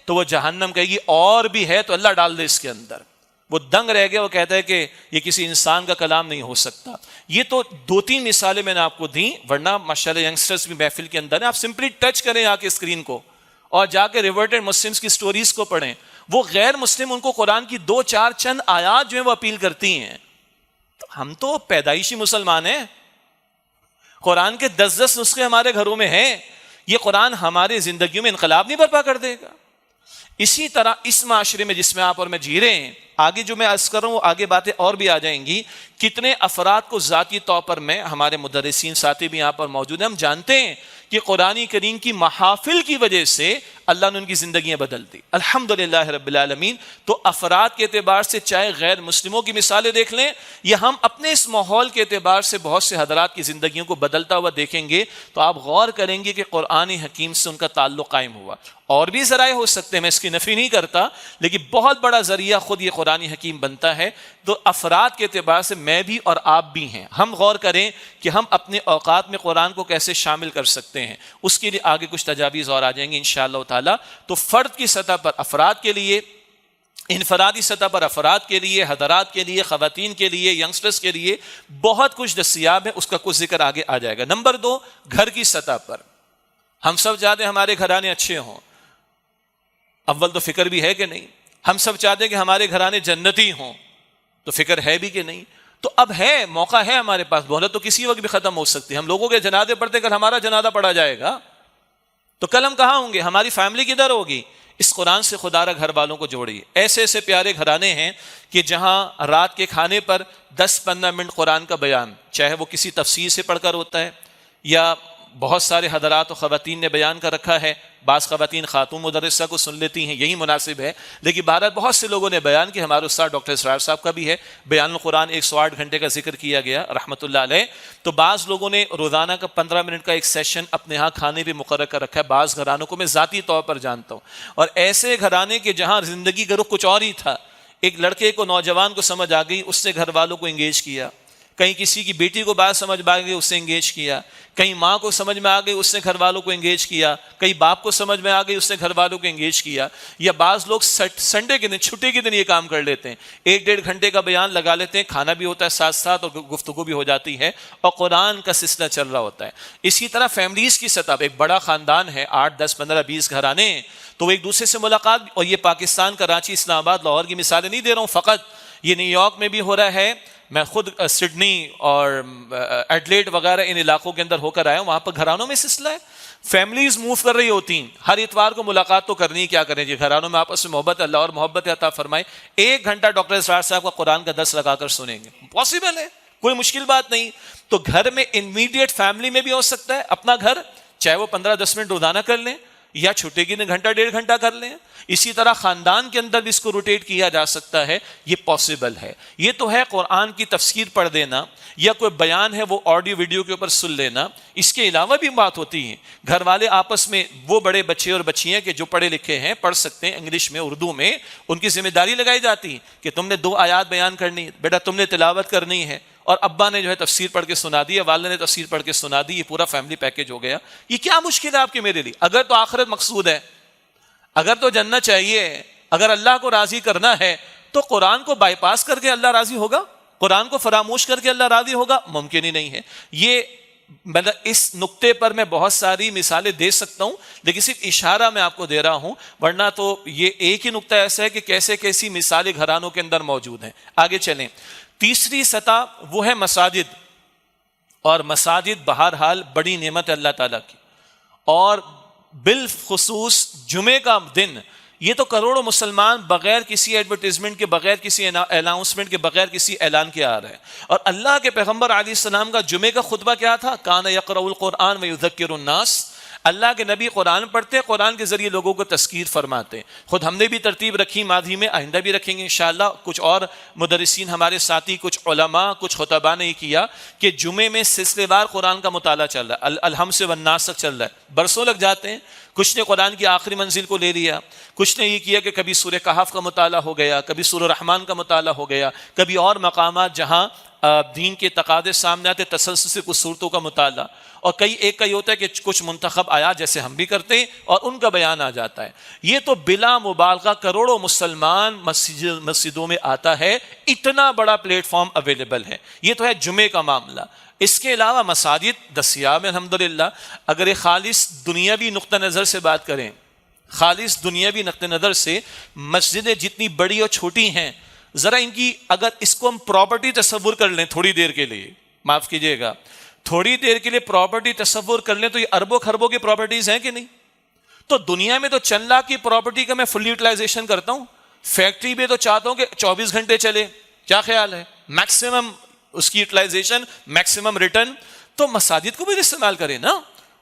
تو وہ جہنم کہے گی اور بھی ہے، تو اللہ ڈال دے اس کے اندر۔ وہ دنگ رہ گیا، وہ کہتا ہے کہ یہ کسی انسان کا کلام نہیں ہو سکتا۔ یہ تو 2-3 مثالیں میں نے آپ کو دیں، ورنہ ماشاءاللہ ینگسٹرز بھی محفل کے اندر ہیں، آپ سمپلی ٹچ کریں آ کے اسکرین کو اور جا کے ریورٹڈ مسلمز کی سٹوریز کو پڑھیں۔ وہ غیر مسلم ان کو قرآن کی 2-4 چند آیات جو ہیں وہ اپیل کرتی ہیں۔ تو ہم تو پیدائشی مسلمان ہیں، قرآن کے 10 نسخے ہمارے گھروں میں ہیں، یہ قرآن ہمارے زندگیوں میں انقلاب نہیں برپا کر دے گا؟ اسی طرح اس معاشرے میں جس میں آپ اور میں جی رہے ہیں، آگے جو میں عرض کر رہا ہوں آگے باتیں اور بھی آ جائیں گی، کتنے افراد کو ذاتی طور پر میں، ہمارے مدرسین ساتھی بھی یہاں پر موجود ہیں، ہم جانتے ہیں کہ قرآن کریم کی محافل کی وجہ سے اللہ نے ان کی زندگیاں بدل دی، الحمدللہ رب العالمین۔ تو افراد کے اعتبار سے چاہے غیر مسلموں کی مثالیں دیکھ لیں یا ہم اپنے اس ماحول کے اعتبار سے بہت سے حضرات کی زندگیوں کو بدلتا ہوا دیکھیں گے تو آپ غور کریں گے کہ قرآن حکیم سے ان کا تعلق قائم ہوا۔ اور بھی ذرائع ہو سکتے ہیں، میں اس کی نفی نہیں کرتا، لیکن بہت بڑا ذریعہ خود یہ قرآن حکیم بنتا ہے۔ تو افراد کے اعتبار سے میں بھی اور آپ بھی ہیں، ہم غور کریں کہ ہم اپنے اوقات میں قرآن کو کیسے شامل کر سکتے ہیں، اس کے لیے آگے کچھ تجاویز اور آ جائیں گے انشاءاللہ تعالی۔ تو فرد کی سطح پر افراد کے لیے، انفرادی سطح پر افراد کے لیے، حضرات کے لیے، خواتین کے لیے، ینگسٹرز کے لیے بہت کچھ دستیاب ہے، اس کا کچھ ذکر آگے آ جائے گا۔ نمبر 2، گھر کی سطح پر ہم سب چاہتے ہیں ہمارے گھرانے اچھے ہوں، اول تو فکر بھی ہے کہ نہیں؟ ہم سب چاہتے ہیں کہ ہمارے گھرانے جنتی ہوں، تو فکر ہے بھی کہ نہیں؟ تو اب ہے، موقع ہے ہمارے پاس، مہلت تو کسی وقت بھی ختم ہو سکتی ہے۔ ہم لوگوں کے جنازے پڑھتے ہیں، کل ہمارا جنازہ پڑھا جائے گا تو کل ہم کہاں ہوں گے؟ ہماری فیملی کدھر ہوگی؟ اس قرآن سے خدا را گھر والوں کو جوڑیے۔ ایسے ایسے پیارے گھرانے ہیں کہ جہاں رات کے کھانے پر 10-15 منٹ قرآن کا بیان، چاہے وہ کسی تفسیر سے پڑھ کر ہوتا ہے یا بہت سارے حضرات و خواتین نے بیان کر رکھا ہے، بعض خواتین خاتون مدرسہ کو سن لیتی ہیں، یہی مناسب ہے، لیکن بہرحال بہت سے لوگوں نے بیان کہ ہمارے استاد ڈاکٹر اسرار صاحب کا بھی ہے، بیان القرآن 108 گھنٹے کا ذکر کیا گیا رحمۃ اللہ علیہ۔ تو بعض لوگوں نے روزانہ کا 15 منٹ کا ایک سیشن اپنے ہاں کھانے پہ مقرر کر رکھا ہے، بعض گھرانوں کو میں ذاتی طور پر جانتا ہوں، اور ایسے گھرانے کے جہاں زندگی کا رخ کچھ اور ہی تھا، ایک لڑکے کو، نوجوان کو سمجھ آ گئی، اس نے گھر والوں کو انگیج کیا، کہیں کسی کی بیٹی کو بات سمجھ میں آ گئی، اس سے انگیج کیا، کہیں ماں کو سمجھ میں آ گئی، اس نے گھر والوں کو انگیج کیا، کہیں باپ کو سمجھ میں آ گئی، اس نے گھر والوں کو انگیج کیا۔ یا بعض لوگ سنڈے کے دن، چھٹی کے دن یہ کام کر لیتے ہیں، 1-1.5 گھنٹے کا بیان لگا لیتے ہیں، کھانا بھی ہوتا ہے ساتھ ساتھ اور گفتگو بھی ہو جاتی ہے اور قرآن کا سلسلہ چل رہا ہوتا ہے۔ اسی طرح فیملیز کی سطح پہ ایک بڑا خاندان ہے، 8, 10, 15, 20 گھرانے ہیں، تو وہ ایک دوسرے سے ملاقات، اور یہ پاکستان، کراچی، اسلام آباد، لاہور کی مثالیں نہیں دے رہا ہوں فقط، یہ نیو یارک میں بھی ہو رہا ہے، میں خود سڈنی اور ایڈلیڈ وغیرہ ان علاقوں کے اندر ہو کر آیا ہوں، وہاں پر گھرانوں میں سلسلہ ہے، فیملیز موو کر رہی ہوتی ہیں، ہر اتوار کو ملاقات تو کرنی، کیا کریں جی، گھرانوں میں آپس میں محبت، اللہ اور محبت عطا فرمائے۔ 1 گھنٹہ ڈاکٹر اسرار صاحب کا قرآن کا درس لگا کر سنیں گے، پاسبل ہے، کوئی مشکل بات نہیں۔ تو گھر میں امیڈیٹ فیملی میں بھی ہو سکتا ہے، اپنا گھر چاہے وہ 15-10 منٹ روزانہ کر لیں یا چھٹے کی 1-1.5 گھنٹہ کر لیں، اسی طرح خاندان کے اندر بھی اس کو روٹیٹ کیا جا سکتا ہے، یہ پاسبل ہے۔ یہ تو ہے قرآن کی تفسیر پڑھ دینا یا کوئی بیان ہے وہ آڈیو ویڈیو کے اوپر سن لینا، اس کے علاوہ بھی بات ہوتی ہے، گھر والے آپس میں، وہ بڑے بچے اور بچیاں کہ جو پڑھے لکھے ہیں، پڑھ سکتے ہیں انگلش میں، اردو میں، ان کی ذمہ داری لگائی جاتی ہے کہ تم نے 2 آیات بیان کرنی ہے بیٹا، تم نے تلاوت کرنی ہے، اور ابا نے جو ہے تفسیر پڑھ کے سنا دی، یا والدہ نے تفسیر پڑھ کے سنا دی، یہ پورا فیملی پیکج ہو گیا۔ یہ کیا مشکل ہے آپ کے میرے لیے؟ اگر تو آخرت مقصود ہے، اگر تو جنت چاہیے، اگر اللہ کو راضی کرنا ہے، تو قرآن کو بائی پاس کر کے اللہ راضی ہوگا؟ قرآن کو فراموش کر کے اللہ راضی ہوگا؟ ممکن ہی نہیں ہے۔ یہ مطلب اس نقطے پر میں بہت ساری مثالیں دے سکتا ہوں، لیکن صرف اشارہ میں آپ کو دے رہا ہوں، ورنہ تو یہ ایک ہی نقطہ ایسا ہے کہ کیسے کیسی مثالیں گھرانوں کے اندر موجود ہیں۔ آگے چلیں، تیسری سطح وہ ہے مساجد، اور مساجد بہرحال بڑی نعمت ہے اللہ تعالیٰ کی، اور بالخصوص جمعے کا دن، یہ تو کروڑوں مسلمان بغیر کسی ایڈورٹیزمنٹ کے، بغیر کسی اناؤنسمنٹ کے، بغیر کسی اعلان کے آ رہے ہیں۔ اور اللہ کے پیغمبر علیہ السلام کا جمعے کا خطبہ کیا تھا؟ کان یقرأ القرآن ویذکر الناس، اللہ کے نبی قرآن پڑھتے، قرآن کے ذریعے لوگوں کو تذکیر فرماتے۔ خود ہم نے بھی ترتیب رکھی ماضی میں، آئندہ بھی رکھیں گے انشاءاللہ، کچھ اور مدرسین ہمارے ساتھی، کچھ علماء، کچھ خطباء نے یہ کیا کہ جمعے میں سلسلے وار قرآن کا مطالعہ چل رہا ہے، الحمد سے والناس تک چل رہا ہے، برسوں لگ جاتے ہیں۔ کچھ نے قرآن کی آخری منزل کو لے لیا، کچھ نے یہ کیا کہ کبھی سورہ کہف کا مطالعہ ہو گیا، کبھی سورہ رحمان کا مطالعہ ہو گیا، کبھی اور مقامات جہاں دین کے تقاضے سامنے آتے تسلسل سے کچھ صورتوں کا مطالعہ، اور ایک کئی ہوتا ہے کہ کچھ منتخب آیات جیسے ہم بھی کرتے ہیں اور ان کا بیان آ جاتا ہے۔ یہ تو بلا مبالغہ کروڑوں مسلمان مسجدوں میں آتا ہے، اتنا بڑا پلیٹ فارم اویلیبل ہے۔ یہ تو ہے جمعے کا معاملہ۔ اس کے علاوہ مساجد دستیاب ہیں الحمدللہ۔ اگر یہ خالص دنیاوی نقطہ نظر سے بات کریں، خالص دنیاوی نقطہ نظر سے مسجدیں جتنی بڑی اور چھوٹی ہیں، ذرا ان کی اگر اس کو ہم پراپرٹی تصور کر لیں تھوڑی دیر کے لیے، معاف کیجیے گا، تھوڑی دیر کے لیے پراپرٹی تصور کر لیں تو یہ اربوں خربوں کی پراپرٹیز ہیں کہ نہیں؟ تو دنیا میں تو چند لاکھ کی پراپرٹی کا میں فل یوٹیلائزیشن کرتا ہوں، فیکٹری بھی تو چاہتا ہوں کہ 24 گھنٹے چلے، کیا خیال ہے؟ میکسیمم اس کی یوٹیلائزیشن، میکسیمم ریٹرن۔ تو مساجد کو بھی استعمال کریں نا۔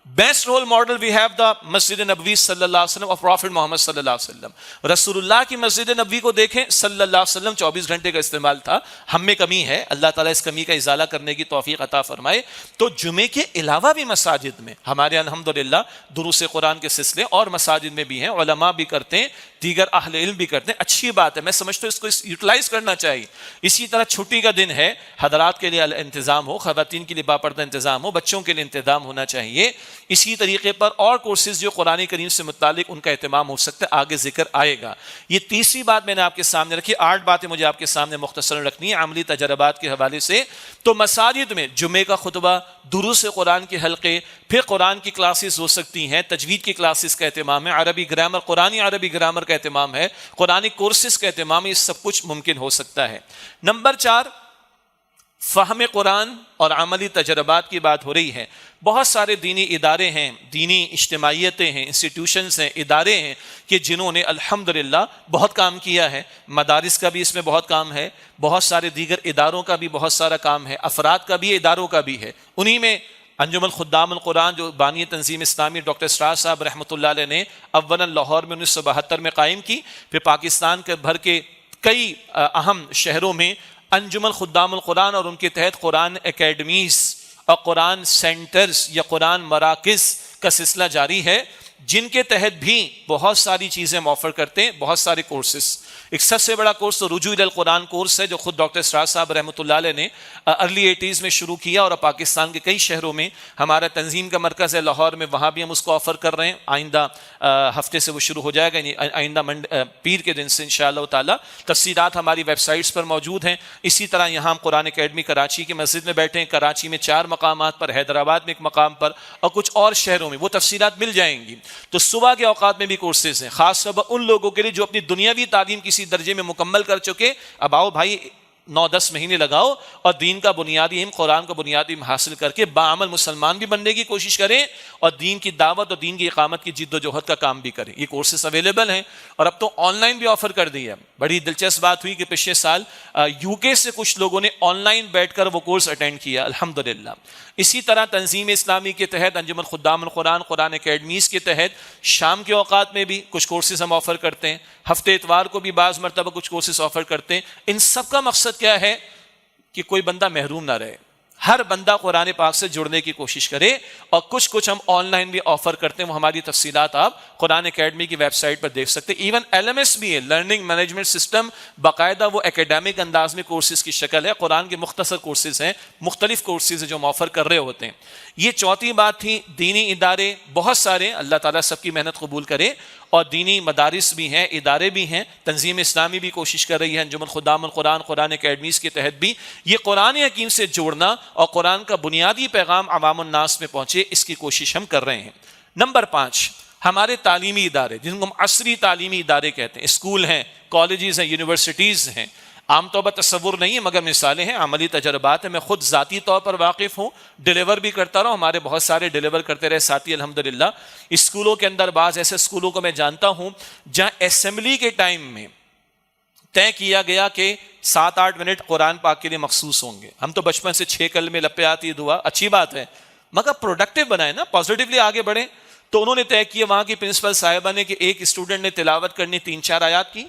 Best role model we have the Masjid Nabawi صلی اللہ علیہ وسلم اور پروفٹ محمد صلی اللہ علیہ وسلم۔ رسول اللہ کی مسجد نبوی کو دیکھیں، صلی اللہ علیہ وسلم 24 گھنٹے کا استعمال تھا۔ ہم میں کمی ہے، اللہ تعالیٰ اس کمی کا ازالہ کرنے کی توفیق عطا فرمائے۔ تو جمعے کے علاوہ بھی مساجد میں ہمارے الحمدللہ دروس قرآن کے سلسلے اور مساجد میں بھی ہیں، علماء بھی کرتے ہیں، دیگر اہل علم بھی کرتے ہیں، اچھی بات ہے، میں سمجھتا ہوں اس کو یوٹیلائز کرنا چاہیے۔ اسی طرح چھٹی کا دن ہے، حضرات کے لیے انتظام ہو، خواتین کے لیے باپردہ انتظام ہو، بچوں کے لیے انتظام ہونا چاہیے۔ اسی طریقے پر اور کورسز جو قرآن کریم سے متعلق ان کا اہتمام ہو سکتا ہے، آگے ذکر آئے گا۔ یہ تیسری بات میں نے آپ کے سامنے رکھی، 8 باتیں مجھے آپ کے سامنے مختصر رکھنی ہیں عملی تجربات کے حوالے سے۔ تو مساجد میں جمعے کا خطبہ، دروس قرآن کے حلقے، پھر قرآن کی کلاسز ہو سکتی ہیں، تجوید کی کلاسز کا اہتمام ہے، عربی گرامر، قرآنی عربی گرامر کا اہتمام ہے، قرآنی کورسز کا اہتمام ہے، یہ سب کچھ ممکن ہو سکتا ہے۔ نمبر 4، فہم قرآن اور عملی تجربات کی بات ہو رہی ہے۔ بہت سارے دینی ادارے ہیں، دینی اجتماعیتیں ہیں، انسٹیٹیوشنز ہیں، ادارے ہیں کہ جنہوں نے الحمدللہ بہت کام کیا ہے۔ مدارس کا بھی اس میں بہت کام ہے، بہت سارے دیگر اداروں کا بھی بہت سارا کام ہے، افراد کا بھی، اداروں کا بھی ہے۔ انہی میں انجمن خدام القرآن جو بانی تنظیم اسلامی ڈاکٹر اسرار صاحب رحمۃ اللہ علیہ نے اولا لاہور میں 1972 میں قائم کی، پھر پاکستان کے بھر کے کئی اہم شہروں میں انجمن خدام القرآن اور ان کے تحت قرآن اکیڈمیز اور قرآن سینٹرز یا قرآن مراکز کا سلسلہ جاری ہے، جن کے تحت بھی بہت ساری چیزیں ہم آفر کرتے ہیں، بہت سارے کورسز۔ ایک سب سے بڑا کورس تو رجوع القرآن کورس ہے، جو خود ڈاکٹر اسرار صاحب رحمۃ اللہ علیہ نے ارلی 80s میں شروع کیا، اور پاکستان کے کئی شہروں میں ہمارا تنظیم کا مرکز ہے لاہور میں، وہاں بھی ہم اس کو آفر کر رہے ہیں۔ آئندہ ہفتے سے وہ شروع ہو جائے گا، یعنی آئندہ پیر کے دن سے انشاءاللہ تعالی۔ تفصیلات ہماری ویب سائٹس پر موجود ہیں۔ اسی طرح یہاں ہم قرآن اکیڈمی کراچی کی مسجد میں بیٹھے ہیں، کراچی میں 4 مقامات پر، حیدرآباد میں 1 مقام پر، اور کچھ اور شہروں میں، وہ تفصیلات مل جائیں گی۔ تو صبح کے اوقات میں بھی کورسز ہیں، خاص طور پر ان لوگوں کے لیے جو اپنی دنیاوی تعلیم کسی درجے میں مکمل کر چکے۔ اب آؤ بھائی 9-10 مہینے لگاؤ اور دین کا بنیادی علم، قرآن کا بنیادی علم حاصل کر کے باعمل مسلمان بھی بننے کی کوشش کریں، اور دین کی دعوت اور دین کی اقامت کی جد و جہد کا کام بھی کریں۔ یہ کورسز اویلیبل ہیں، اور اب تو آن لائن بھی آفر کر دی ہے۔ بڑی دلچسپ بات ہوئی کہ پچھلے سال UK سے کچھ لوگوں نے آن لائن بیٹھ کر وہ کورس اٹینڈ کیا الحمدللہ۔ اسی طرح تنظیم اسلامی کے تحت انجمن خدام القرآن قرآن اکیڈمیز کے تحت شام کے اوقات میں بھی کچھ کورسز ہم آفر کرتے ہیں، ہفتے اتوار کو بھی بعض مرتبہ کچھ کورسز آفر کرتے ہیں۔ ان سب کا مقصد کیا ہے کہ کوئی بندہ محروم نہ رہے، ہر بندہ قرآن پاک سے جڑنے کی کوشش کرے، اور کچھ ہم آن لائن بھی آفر کرتے ہیں، وہ ہماری تفصیلات آپ قرآن اکیڈمی کی ویب سائٹ پر دیکھ سکتے ہیں۔ ایون LMS بھی ہے، لرننگ مینجمنٹ سسٹم، باقاعدہ وہ اکیڈمک انداز میں کورسز کی شکل ہے، قرآن کے مختصر کورسز ہیں، مختلف کورسز ہیں جو ہم آفر کر رہے ہوتے ہیں۔ یہ چوتھی بات تھی، دینی ادارے بہت سارے، اللہ تعالیٰ سب کی محنت قبول کرے، اور دینی مدارس بھی ہیں، ادارے بھی ہیں، تنظیم اسلامی بھی کوشش کر رہی ہے، انجمن خدام القرآن قرآن اکیڈمیز کے تحت بھی یہ قرآن حکیم سے جوڑنا اور قرآن کا بنیادی پیغام عوام الناس میں پہنچے، اس کی کوشش ہم کر رہے ہیں۔ نمبر 5، ہمارے تعلیمی ادارے جن کو ہم عصری تعلیمی ادارے کہتے ہیں، اسکول ہیں، کالجز ہیں، یونیورسٹیز ہیں۔ عام طور پر تصور نہیں ہے مگر مثالیں ہیں، عملی تجربات ہیں۔ میں خود ذاتی طور پر واقف ہوں، ڈیلیور بھی کرتا رہا ہوں، ہمارے بہت سارے ڈیلیور کرتے رہے ساتھی الحمدللہ۔ اسکولوں کے اندر بعض ایسے اسکولوں کو میں جانتا ہوں جہاں اسمبلی کے ٹائم میں طے کیا گیا کہ 7-8 منٹ قرآن پاک کے لیے مخصوص ہوں گے۔ ہم تو بچپن سے 6 کلمے لپے آتی دعا، اچھی بات ہے، مگر پروڈکٹیو بنائے نا، پازیٹیولی آگے بڑھیں۔ تو انہوں نے طے کیا وہاں کی پرنسپل صاحبہ نے کہ ایک اسٹوڈنٹ نے تلاوت کرنی 3-4 آیات کی،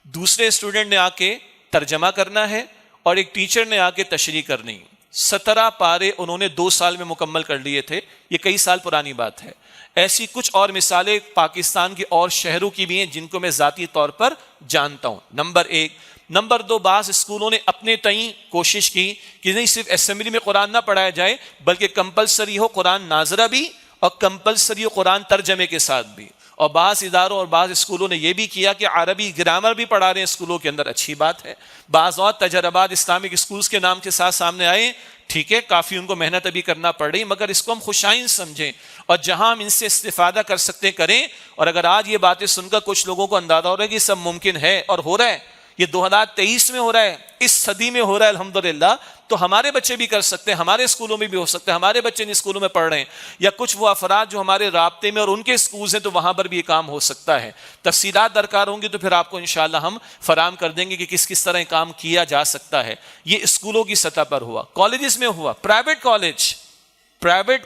دوسرے اسٹوڈنٹ نے آ کے ترجمہ کرنا ہے، اور ایک ٹیچر نے آ کے تشریح کرنی۔ 17 پارے انہوں نے 2 سال میں مکمل کر لیے تھے، یہ کئی سال پرانی بات ہے۔ ایسی کچھ اور مثالیں پاکستان کے اور شہروں کی بھی ہیں جن کو میں ذاتی طور پر جانتا ہوں۔ نمبر 1، نمبر 2، بعض اسکولوں نے اپنے تئیں کوشش کی کہ نہیں صرف اسمبلی میں قرآن نہ پڑھایا جائے بلکہ کمپلسری ہو قرآن ناظرہ بھی اور کمپلسری ہو قرآن ترجمے کے ساتھ بھی. اور بعض اداروں اور بعض اسکولوں نے یہ بھی کیا کہ عربی گرامر بھی پڑھا رہے ہیں اسکولوں کے اندر، اچھی بات ہے. بعض اور تجربات اسلامک اسکولز کے نام کے ساتھ سامنے آئے، ٹھیک ہے، کافی ان کو محنت ابھی کرنا پڑ رہی، مگر اس کو ہم خوشائن سمجھیں اور جہاں ہم ان سے استفادہ کر سکتے کریں. اور اگر آج یہ باتیں سن کر کچھ لوگوں کو اندازہ ہو رہا ہے کہ سب ممکن ہے اور ہو رہا ہے، یہ 2023 میں ہو رہا ہے، اس صدی میں ہو رہا ہے الحمدللہ، تو ہمارے بچے بھی کر سکتے ہیں، ہمارے اسکولوں میں بھی ہو سکتے ہیں، ہمارے بچے ان اسکولوں میں پڑھ رہے ہیں یا کچھ وہ افراد جو ہمارے رابطے میں اور ان کے اسکولز ہیں تو وہاں پر بھی یہ کام ہو سکتا ہے. تفصیلات درکار ہوں گی تو پھر آپ کو انشاءاللہ ہم فراہم کر دیں گے کہ کس طرح کام کیا جا سکتا ہے. یہ اسکولوں کی سطح پر ہوا. کالجز میں ہوا، پرائیویٹ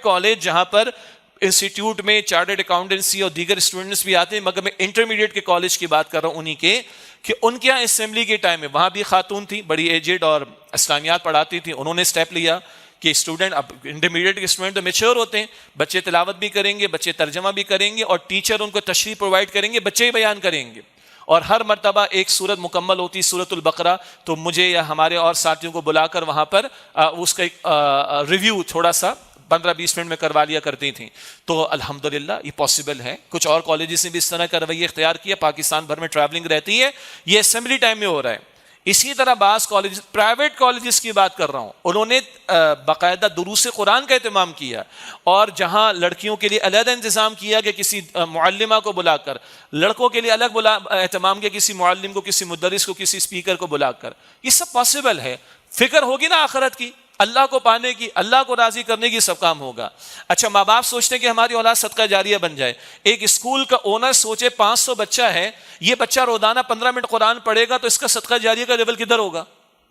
کالج جہاں پر انسٹیٹیوٹ میں چارٹرڈ اکاؤنٹنسی اور دیگر اسٹوڈنٹس بھی آتے ہیں، مگر میں انٹرمیڈیٹ کے کالج کی بات کر رہا ہوں انہی کے، کہ ان کے یہاں اسمبلی کے ٹائم میں وہاں بھی خاتون تھی بڑی ایجڈ اور اسلامیات پڑھاتی تھی، انہوں نے اسٹیپ لیا کہ اسٹوڈنٹ، اب انٹرمیڈیٹ کے اسٹوڈنٹ تو میچور ہوتے ہیں، بچے تلاوت بھی کریں گے، بچے ترجمہ بھی کریں گے اور ٹیچر ان کو تشریح پرووائڈ کریں گے، بچے ہی بیان کریں گے. اور ہر مرتبہ ایک سورت مکمل ہوتی سورت البقرہ، تو مجھے یا ہمارے اور ساتھیوں کو بلا کر وہاں پر اس کا ایک ریویو تھوڑا سا 15-20 منٹ میں کروا لیا کرتی تھیں. تو الحمدللہ یہ پاسبل ہے. کچھ اور کالجز نے بھی اس طرح کا رویہ اختیار کیا، پاکستان بھر میں ٹریولنگ رہتی ہے، یہ اسمبلی ٹائم میں ہو رہا ہے. اسی طرح بعض کالجز، پرائیویٹ کالجز کی بات کر رہا ہوں، انہوں نے باقاعدہ دروس قرآن کا اہتمام کیا اور جہاں لڑکیوں کے لیے علیحدہ انتظام کیا کہ کسی معلمہ کو بلا کر، لڑکوں کے لیے الگ اہتمام کیا، کسی معلم کو، کسی مدرس کو، کسی اسپیکر کو بلا کر. یہ سب پاسبل ہے. فکر ہوگی نا آخرت کی، اللہ کو پانے کی، اللہ کو راضی کرنے کی، سب کام ہوگا. اچھا، ماں باپ سوچتے ہیں کہ ہماری اولاد صدقہ جاریہ بن جائے. ایک اسکول کا اونر سوچے 500 بچہ ہے، یہ بچہ روزانہ 15 منٹ قرآن پڑھے گا تو اس کا صدقہ جاریہ کا لیول کدھر ہوگا؟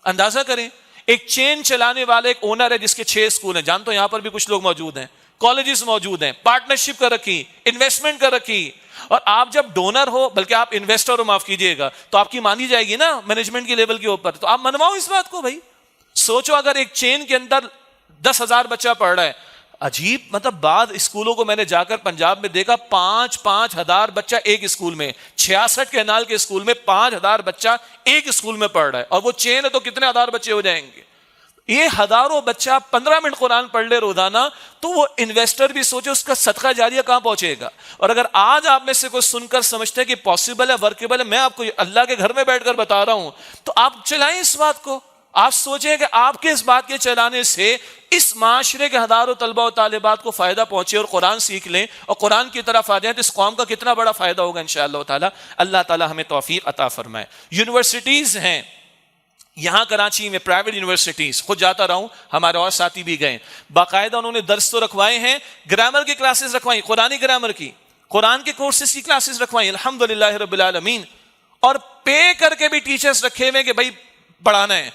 اندازہ کریں. ایک چین چلانے والا ایک اونر ہے جس کے 6 اسکول ہیں، جانتے ہو یہاں پر بھی کچھ لوگ موجود ہیں، کالجز موجود ہیں، پارٹنرشپ کر رکھی، انویسٹمنٹ کر رکھی. اور آپ جب ڈونر ہو، بلکہ آپ انویسٹر ہو، معاف کیجئے گا، تو آپ کی مانی جائے گی نا مینجمنٹ کے لیول کے اوپر. تو آپ منواؤ اس بات کو. بھائی سوچو اگر ایک چین کے اندر 10,000 بچہ پڑھ رہا ہے، عجیب، مطلب بعض اسکولوں کو میں نے جا کر پنجاب میں دیکھا 5,000 بچہ ایک اسکول میں، 66 کینال کے اسکول میں 5,000 بچہ ایک اسکول میں پڑھ رہا ہے. اور وہ چین ہے تو کتنے ہزار بچے ہو جائیں گے. یہ ہزاروں بچہ 15 منٹ قرآن پڑھ لے روزانہ، تو وہ انویسٹر بھی سوچے اس کا صدقہ جاریہ کہاں پہنچے گا. اور اگر آج آپ میں سے کوئی سن کر سمجھتے ہیں کہ پاسبل ہے، ورکیبل ہے، میں آپ کو اللہ کے گھر میں بیٹھ کر بتا رہا ہوں، تو آپ چلائیں اس بات کو. آپ سوچیں کہ آپ کے اس بات کے چلانے سے اس معاشرے کے ہزاروں طلبہ و طالبات کو فائدہ پہنچے اور قرآن سیکھ لیں اور قرآن کی طرف آ جائیں، تو اس قوم کا کتنا بڑا فائدہ ہوگا انشاءاللہ تعالی. اللہ تعالی ہمیں توفیق عطا فرمائے. یونیورسٹیز ہیں یہاں کراچی میں، پرائیویٹ یونیورسٹیز، خود جاتا رہا ہوں، ہمارے اور ساتھی بھی گئے، باقاعدہ انہوں نے درس تو رکھوائے ہیں، گرامر کی کلاسز رکھوائیں، قرآنی گرامر کی، قرآن کے کورسز کی کلاسز رکھوائیں، الحمدللہ رب العالمین. اور پے کر کے بھی ٹیچرز رکھے ہوئے کہ بھائی پڑھانا ہے.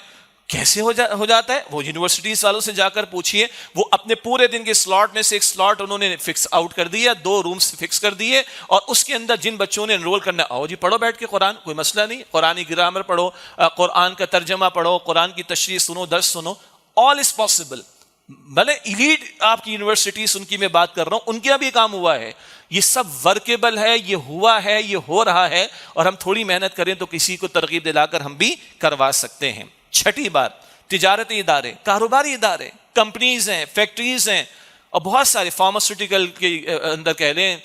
کیسے ہو جاتا ہے؟ وہ یونیورسٹیز والوں سے جا کر پوچھئے. وہ اپنے پورے دن کے سلاٹ میں سے ایک سلاٹ انہوں نے فکس آؤٹ کر دیا، 2 رومز فکس کر دیے، اور اس کے اندر جن بچوں نے انرول کرنا، آؤ جی پڑھو بیٹھ کے قرآن، کوئی مسئلہ نہیں، قرآنی گرامر پڑھو، قرآن کا ترجمہ پڑھو، قرآن کی تشریح سنو، درس سنو. آل از پاسبل. بھلے ایلیٹ آپ کی یونیورسٹیز ان کی میں بات کر رہا ہوں، ان کے بھی کام ہوا ہے. یہ سب ورکیبل ہے، یہ ہوا ہے، یہ ہو رہا ہے، اور ہم تھوڑی محنت کریں تو کسی کو ترغیب دلا کر ہم بھی کروا سکتے ہیں. چھٹی بات، تجارتی ادارے، کاروباری ادارے، کمپنیز ہیں، فیکٹریز ہیں، اور بہت سارے فارماسیوٹیکل کے اندر کہہ لیں،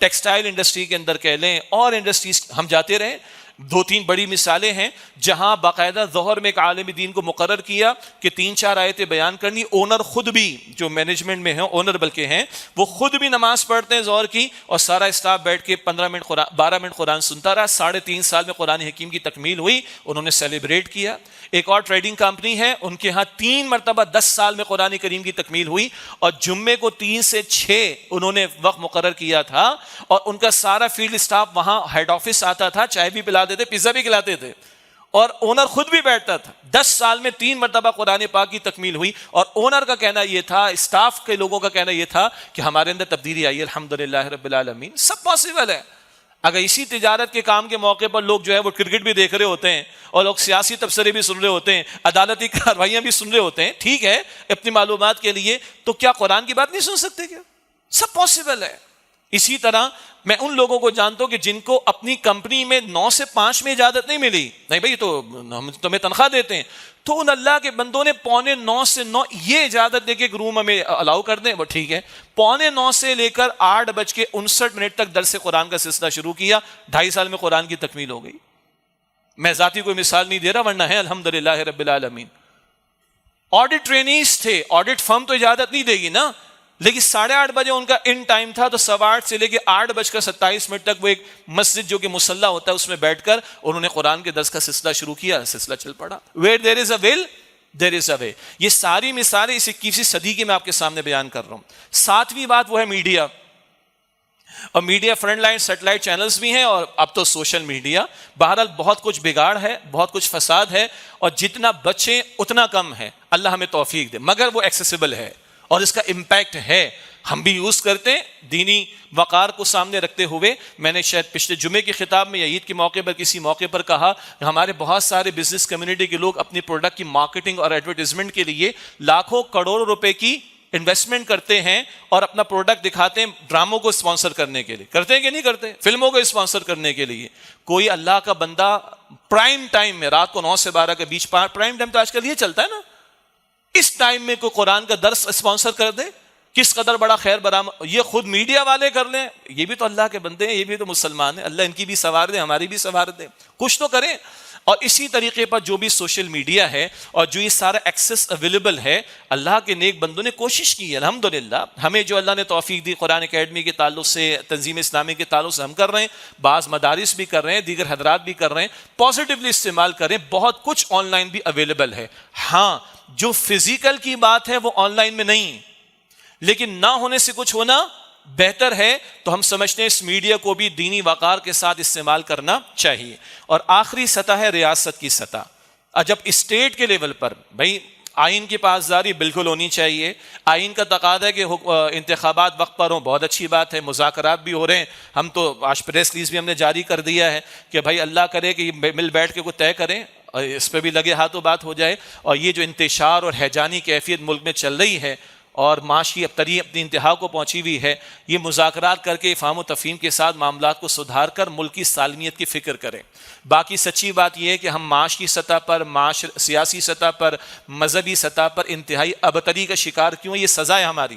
ٹیکسٹائل انڈسٹری کے اندر کہہ لیں، اور انڈسٹریز ہم جاتے رہیں. 2-3 بڑی مثالیں ہیں جہاں باقاعدہ ظہر میں ایک عالم دین کو مقرر کیا کہ 3-4 آیتیں بیان کرنی. اونر خود بھی، جو مینجمنٹ میں ہیں اونر بلکہ ہیں، وہ خود بھی نماز پڑھتے ہیں ظہر کی، اور سارا اسٹاف بیٹھ کے 12 منٹ قرآن سنتا رہا. 3.5 سال میں قرآن حکیم کی تکمیل ہوئی، انہوں نے سیلیبریٹ کیا. ایک اور ٹریڈنگ کمپنی ہے، ان کے ہاں 3 مرتبہ 10 سال میں قرآن کریم کی تکمیل ہوئی، اور جمعے کو 3 سے 6 انہوں نے وقت مقرر کیا تھا، اور ان کا سارا فیلڈ اسٹاف وہاں ہیڈ آفس آتا تھا، چائے بھی پلاتے تھے، پیزا بھی کھلاتے تھے، اور اونر خود بھی بیٹھتا تھا. 10 سال میں 3 مرتبہ قرآن پاک کی تکمیل ہوئی. اور اونر کا کہنا یہ تھا، اسٹاف کے لوگوں کا کہنا یہ تھا کہ ہمارے اندر تبدیلی آئی. الحمدللہ رب العالمین. سب پاسبل ہے. اگر اسی تجارت کے کام کے موقع پر لوگ جو ہے وہ کرکٹ بھی دیکھ رہے ہوتے ہیں، اور لوگ سیاسی تبصرے بھی سن رہے ہوتے ہیں، عدالتی کارروائیاں بھی سن رہے ہوتے ہیں، ٹھیک ہے، اپنی معلومات کے لیے، تو کیا قرآن کی بات نہیں سن سکتے؟ کیا سب پاسبل ہے؟ اسی طرح میں ان لوگوں کو جانتا ہوں کہ جن کو اپنی کمپنی میں 9 سے 5 میں اجازت نہیں ملی، نہیں بھائی تو ہم تمہیں تنخواہ دیتے ہیں، تو ان اللہ کے بندوں نے 8:45 سے 9 یہ اجازت دے کے ایک روم ہمیں الاؤ کر دیں، وہ ٹھیک ہے، 8:45 سے لے کر 8:59 تک درس قرآن کا سلسلہ شروع کیا، 2.5 سال میں قرآن کی تکمیل ہو گئی۔ میں ذاتی کوئی مثال نہیں دے رہا، ورنہ ہے الحمدللہ رب العالمین۔ آڈٹ ٹرینیز تھے، آڈٹ فرم تو اجازت نہیں دے گی نا، لیکن 8:30 بجے ان کا ان ٹائم تھا، تو 8:15 سے لے کے 8:27 تک وہ ایک مسجد جو کہ مصلی ہوتا ہے اس میں بیٹھ کر انہوں نے قرآن کے درس کا سلسلہ شروع کیا، سلسلہ چل پڑا۔ Where there is a will, there is a way۔ یہ ساری مثالیں اس 21ویں صدی کی میں آپ کے سامنے بیان کر رہا ہوں۔ 7ویں بات وہ ہے میڈیا، اور media front line satellite channels بھی ہیں، اور اب تو سوشل میڈیا۔ بہرحال بہت کچھ بگاڑ ہے، بہت کچھ فساد ہے، اور جتنا بچیں اتنا کم ہے، اللہ ہمیں توفیق دے، مگر وہ ایکسیسیبل ہے اور اس کا امپیکٹ ہے، ہم بھی یوز کرتے ہیں دینی وقار کو سامنے رکھتے ہوئے۔ میں نے شاید پچھلے جمعے کی خطاب میں یا عید کے موقع پر کسی موقع پر کہا کہ ہمارے بہت سارے بزنس کمیونٹی کے لوگ اپنی پروڈکٹ کی مارکیٹنگ اور ایڈورٹیزمنٹ کے لیے لاکھوں کروڑوں روپے کی انویسٹمنٹ کرتے ہیں اور اپنا پروڈکٹ دکھاتے ہیں ڈراموں کو اسپانسر کرنے کے لیے، کرتے ہیں کہ نہیں کرتے، فلموں کو اسپانسر کرنے کے لیے۔ کوئی اللہ کا بندہ پرائم ٹائم میں رات کو 9 سے 12 کے بیچ، پرائم ٹائم تو آج کل یہ چلتا ہے نا، اس ٹائم میں کوئی قرآن کا درس اسپانسر کر دے، کس قدر بڑا خیر برآمد۔ یہ خود میڈیا والے کر لیں، یہ بھی تو اللہ کے بندے ہیں، یہ بھی تو مسلمان ہیں، اللہ ان کی بھی سنوار دے، ہماری بھی سنوار دے، کچھ تو کریں۔ اور اسی طریقے پر جو بھی سوشل میڈیا ہے اور جو یہ سارا ایکسس اویلیبل ہے، اللہ کے نیک بندوں نے کوشش کی ہے، الحمدللہ۔ ہمیں جو اللہ نے توفیق دی، قرآن اکیڈمی کے تعلق سے، تنظیم اسلامی کے تعلق سے ہم کر رہے ہیں، بعض مدارس بھی کر رہے ہیں، دیگر حضرات بھی کر رہے ہیں، پازیٹیولی استعمال کریں، بہت کچھ آن لائن بھی اویلیبل ہے۔ ہاں جو فزیکل کی بات ہے وہ آن لائن میں نہیں، لیکن نہ ہونے سے کچھ ہونا بہتر ہے، تو ہم سمجھتے ہیں اس میڈیا کو بھی دینی وقار کے ساتھ استعمال کرنا چاہیے۔ اور آخری سطح ہے ریاست کی سطح۔ جب اسٹیٹ کے لیول پر بھائی آئین کی پاسداری بالکل ہونی چاہیے، آئین کا تقاضا ہے کہ انتخابات وقت پر ہوں، بہت اچھی بات ہے، مذاکرات بھی ہو رہے ہیں، ہم تو آج پریس ریلیز بھی ہم نے جاری کر دیا ہے کہ بھائی اللہ کرے کہ مل بیٹھ کے کوئی طے کریں اور اس پہ بھی لگے ہاتھوں بات ہو جائے۔ اور یہ جو انتشار اور ہیجانی کیفیت ملک میں چل رہی ہے اور معاشی ابتری اپنی انتہا کو پہنچی ہوئی ہے، یہ مذاکرات کر کے افہام و تفہیم کے ساتھ معاملات کو سدھار کر ملک کی سالمیت کی فکر کریں۔ باقی سچی بات یہ ہے کہ ہم معاش کی سطح پر، سیاسی سطح پر، مذہبی سطح پر انتہائی ابتری کا شکار کیوں؟ یہ سزا ہے ہماری۔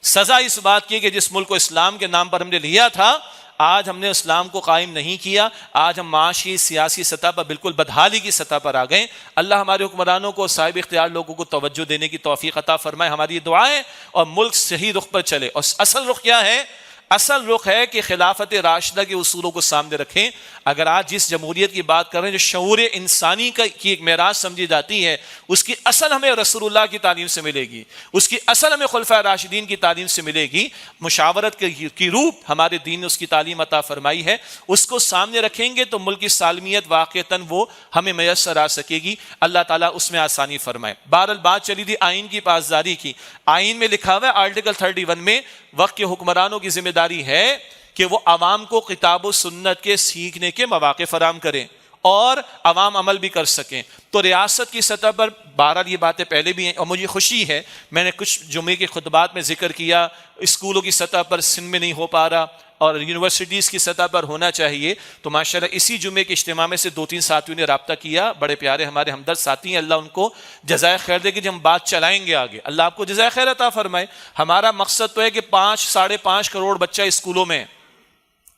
سزا اس بات کی کہ جس ملک کو اسلام کے نام پر ہم نے لیا تھا، آج ہم نے اسلام کو قائم نہیں کیا، آج ہم معاشی سیاسی سطح پر بالکل بدحالی کی سطح پر آ گئے۔ اللہ ہمارے حکمرانوں کو، صاحب اختیار لوگوں کو توجہ دینے کی توفیق عطا فرمائے، ہماری دعا ہے، اور ملک صحیح رخ پر چلے۔ اور اصل رخ کیا ہے؟ اصل رخ ہے کہ خلافت راشدہ کے اصولوں کو سامنے رکھیں۔ اگر آج جس جمہوریت کی بات کر رہے ہیں جو شعور انسانی کی ایک معراج سمجھی جاتی ہے، اس کی اصل ہمیں رسول اللہ کی تعلیم سے ملے گی، اس کی اصل ہمیں خلفائے راشدین کی تعلیم سے ملے گی۔ مشاورت کی روح ہمارے دین نے اس کی تعلیم عطا فرمائی ہے، اس کو سامنے رکھیں گے تو ملک کی سالمیت واقعتاً وہ ہمیں میسر آ سکے گی۔ اللہ تعالیٰ اس میں آسانی فرمائے۔ بہرحال بات چلی تھی آئین کی پاسداری کی۔ آئین میں لکھا ہوا ہے آرٹیکل 31 میں، وقت کے حکمرانوں کی ذمہ داری ہے کہ وہ عوام کو کتاب و سنت کے سیکھنے کے مواقع فراہم کریں اور عوام عمل بھی کر سکیں۔ تو ریاست کی سطح پر بہرحال یہ باتیں پہلے بھی ہیں، اور مجھے خوشی ہے، میں نے کچھ جمعے کے خطبات میں ذکر کیا، اسکولوں کی سطح پر سندھ میں نہیں ہو پا رہا اور یونیورسٹیز کی سطح پر ہونا چاہیے۔ تو ماشاءاللہ اسی جمعے کے اجتماع میں سے 2-3 ساتھیوں نے رابطہ کیا، بڑے پیارے ہمارے ہمدرد ساتھی ہیں، اللہ ان کو جزائے خیر دے کہ جب ہم بات چلائیں گے آگے، اللہ آپ کو جزائے خیر عطا فرمائے۔ ہمارا مقصد تو ہے کہ 5-5.5 کروڑ بچہ اسکولوں میں،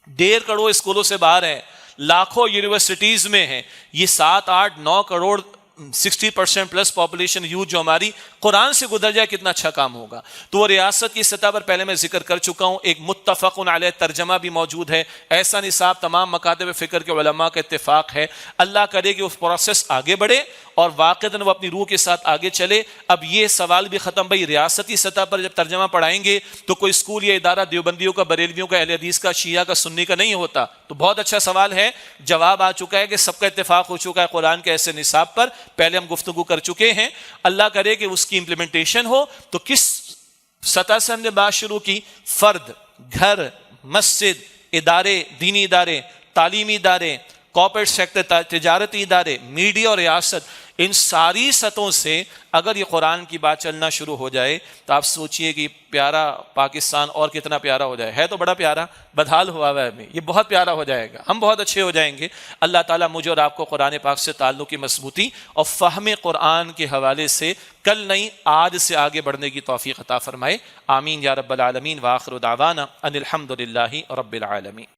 1.5 کروڑ اسکولوں سے باہر ہے، لاکھوں یونیورسٹیز میں ہیں، یہ 7-8-9 کروڑ 60% پلس پاپولیشن یوتھ جو ہماری قرآن سے گزر جائے، کتنا اچھا کام ہوگا۔ تو وہ ریاست کی سطح پر پہلے میں ذکر کر چکا ہوں، ایک متفق علیہ ترجمہ بھی موجود ہے، ایسا نصاب تمام مکاتب فکر کے علماء کا اتفاق ہے۔ اللہ کرے کہ اس پروسیس آگے بڑھے اور واقعتاً وہ اپنی روح کے ساتھ آگے چلے۔ اب یہ سوال بھی ختم، بھائی ریاستی سطح پر جب ترجمہ پڑھائیں گے تو کوئی اسکول یا ادارہ دیوبندیوں کا، بریلویوں کا، اہل حدیث کا، شیعہ کا، سنی کا نہیں ہوتا۔ تو بہت اچھا سوال ہے، جواب آ چکا ہے کہ سب کا اتفاق ہو چکا ہے قرآن کے ایسے نصاب پر، پہلے ہم گفتگو کر چکے ہیں۔ اللہ کرے کہ اس کی امپلیمنٹیشن ہو۔ تو کس سطح سے ہم نے بات شروع کی؟ فرد، گھر، مسجد، ادارے، دینی ادارے، تعلیمی ادارے، کارپوریٹ سیکٹر، تجارتی ادارے، میڈیا اور ریاست، ان ساری سطحوں سے اگر یہ قرآن کی بات چلنا شروع ہو جائے تو آپ سوچئے کہ پیارا پاکستان اور کتنا پیارا ہو جائے. ہے تو بڑا پیارا، بدحال ہوا ہوا ہے ابھی، یہ بہت پیارا ہو جائے گا، ہم بہت اچھے ہو جائیں گے. اللہ تعالیٰ مجھے اور آپ کو قرآن پاک سے تعلق کی مضبوطی اور فہم قرآن کے حوالے سے کل نہیں آج سے آگے بڑھنے کی توفیق عطا فرمائے. آمین یا رب العالمین. وآخر دعوانا ان الحمد للہ رب العالمین.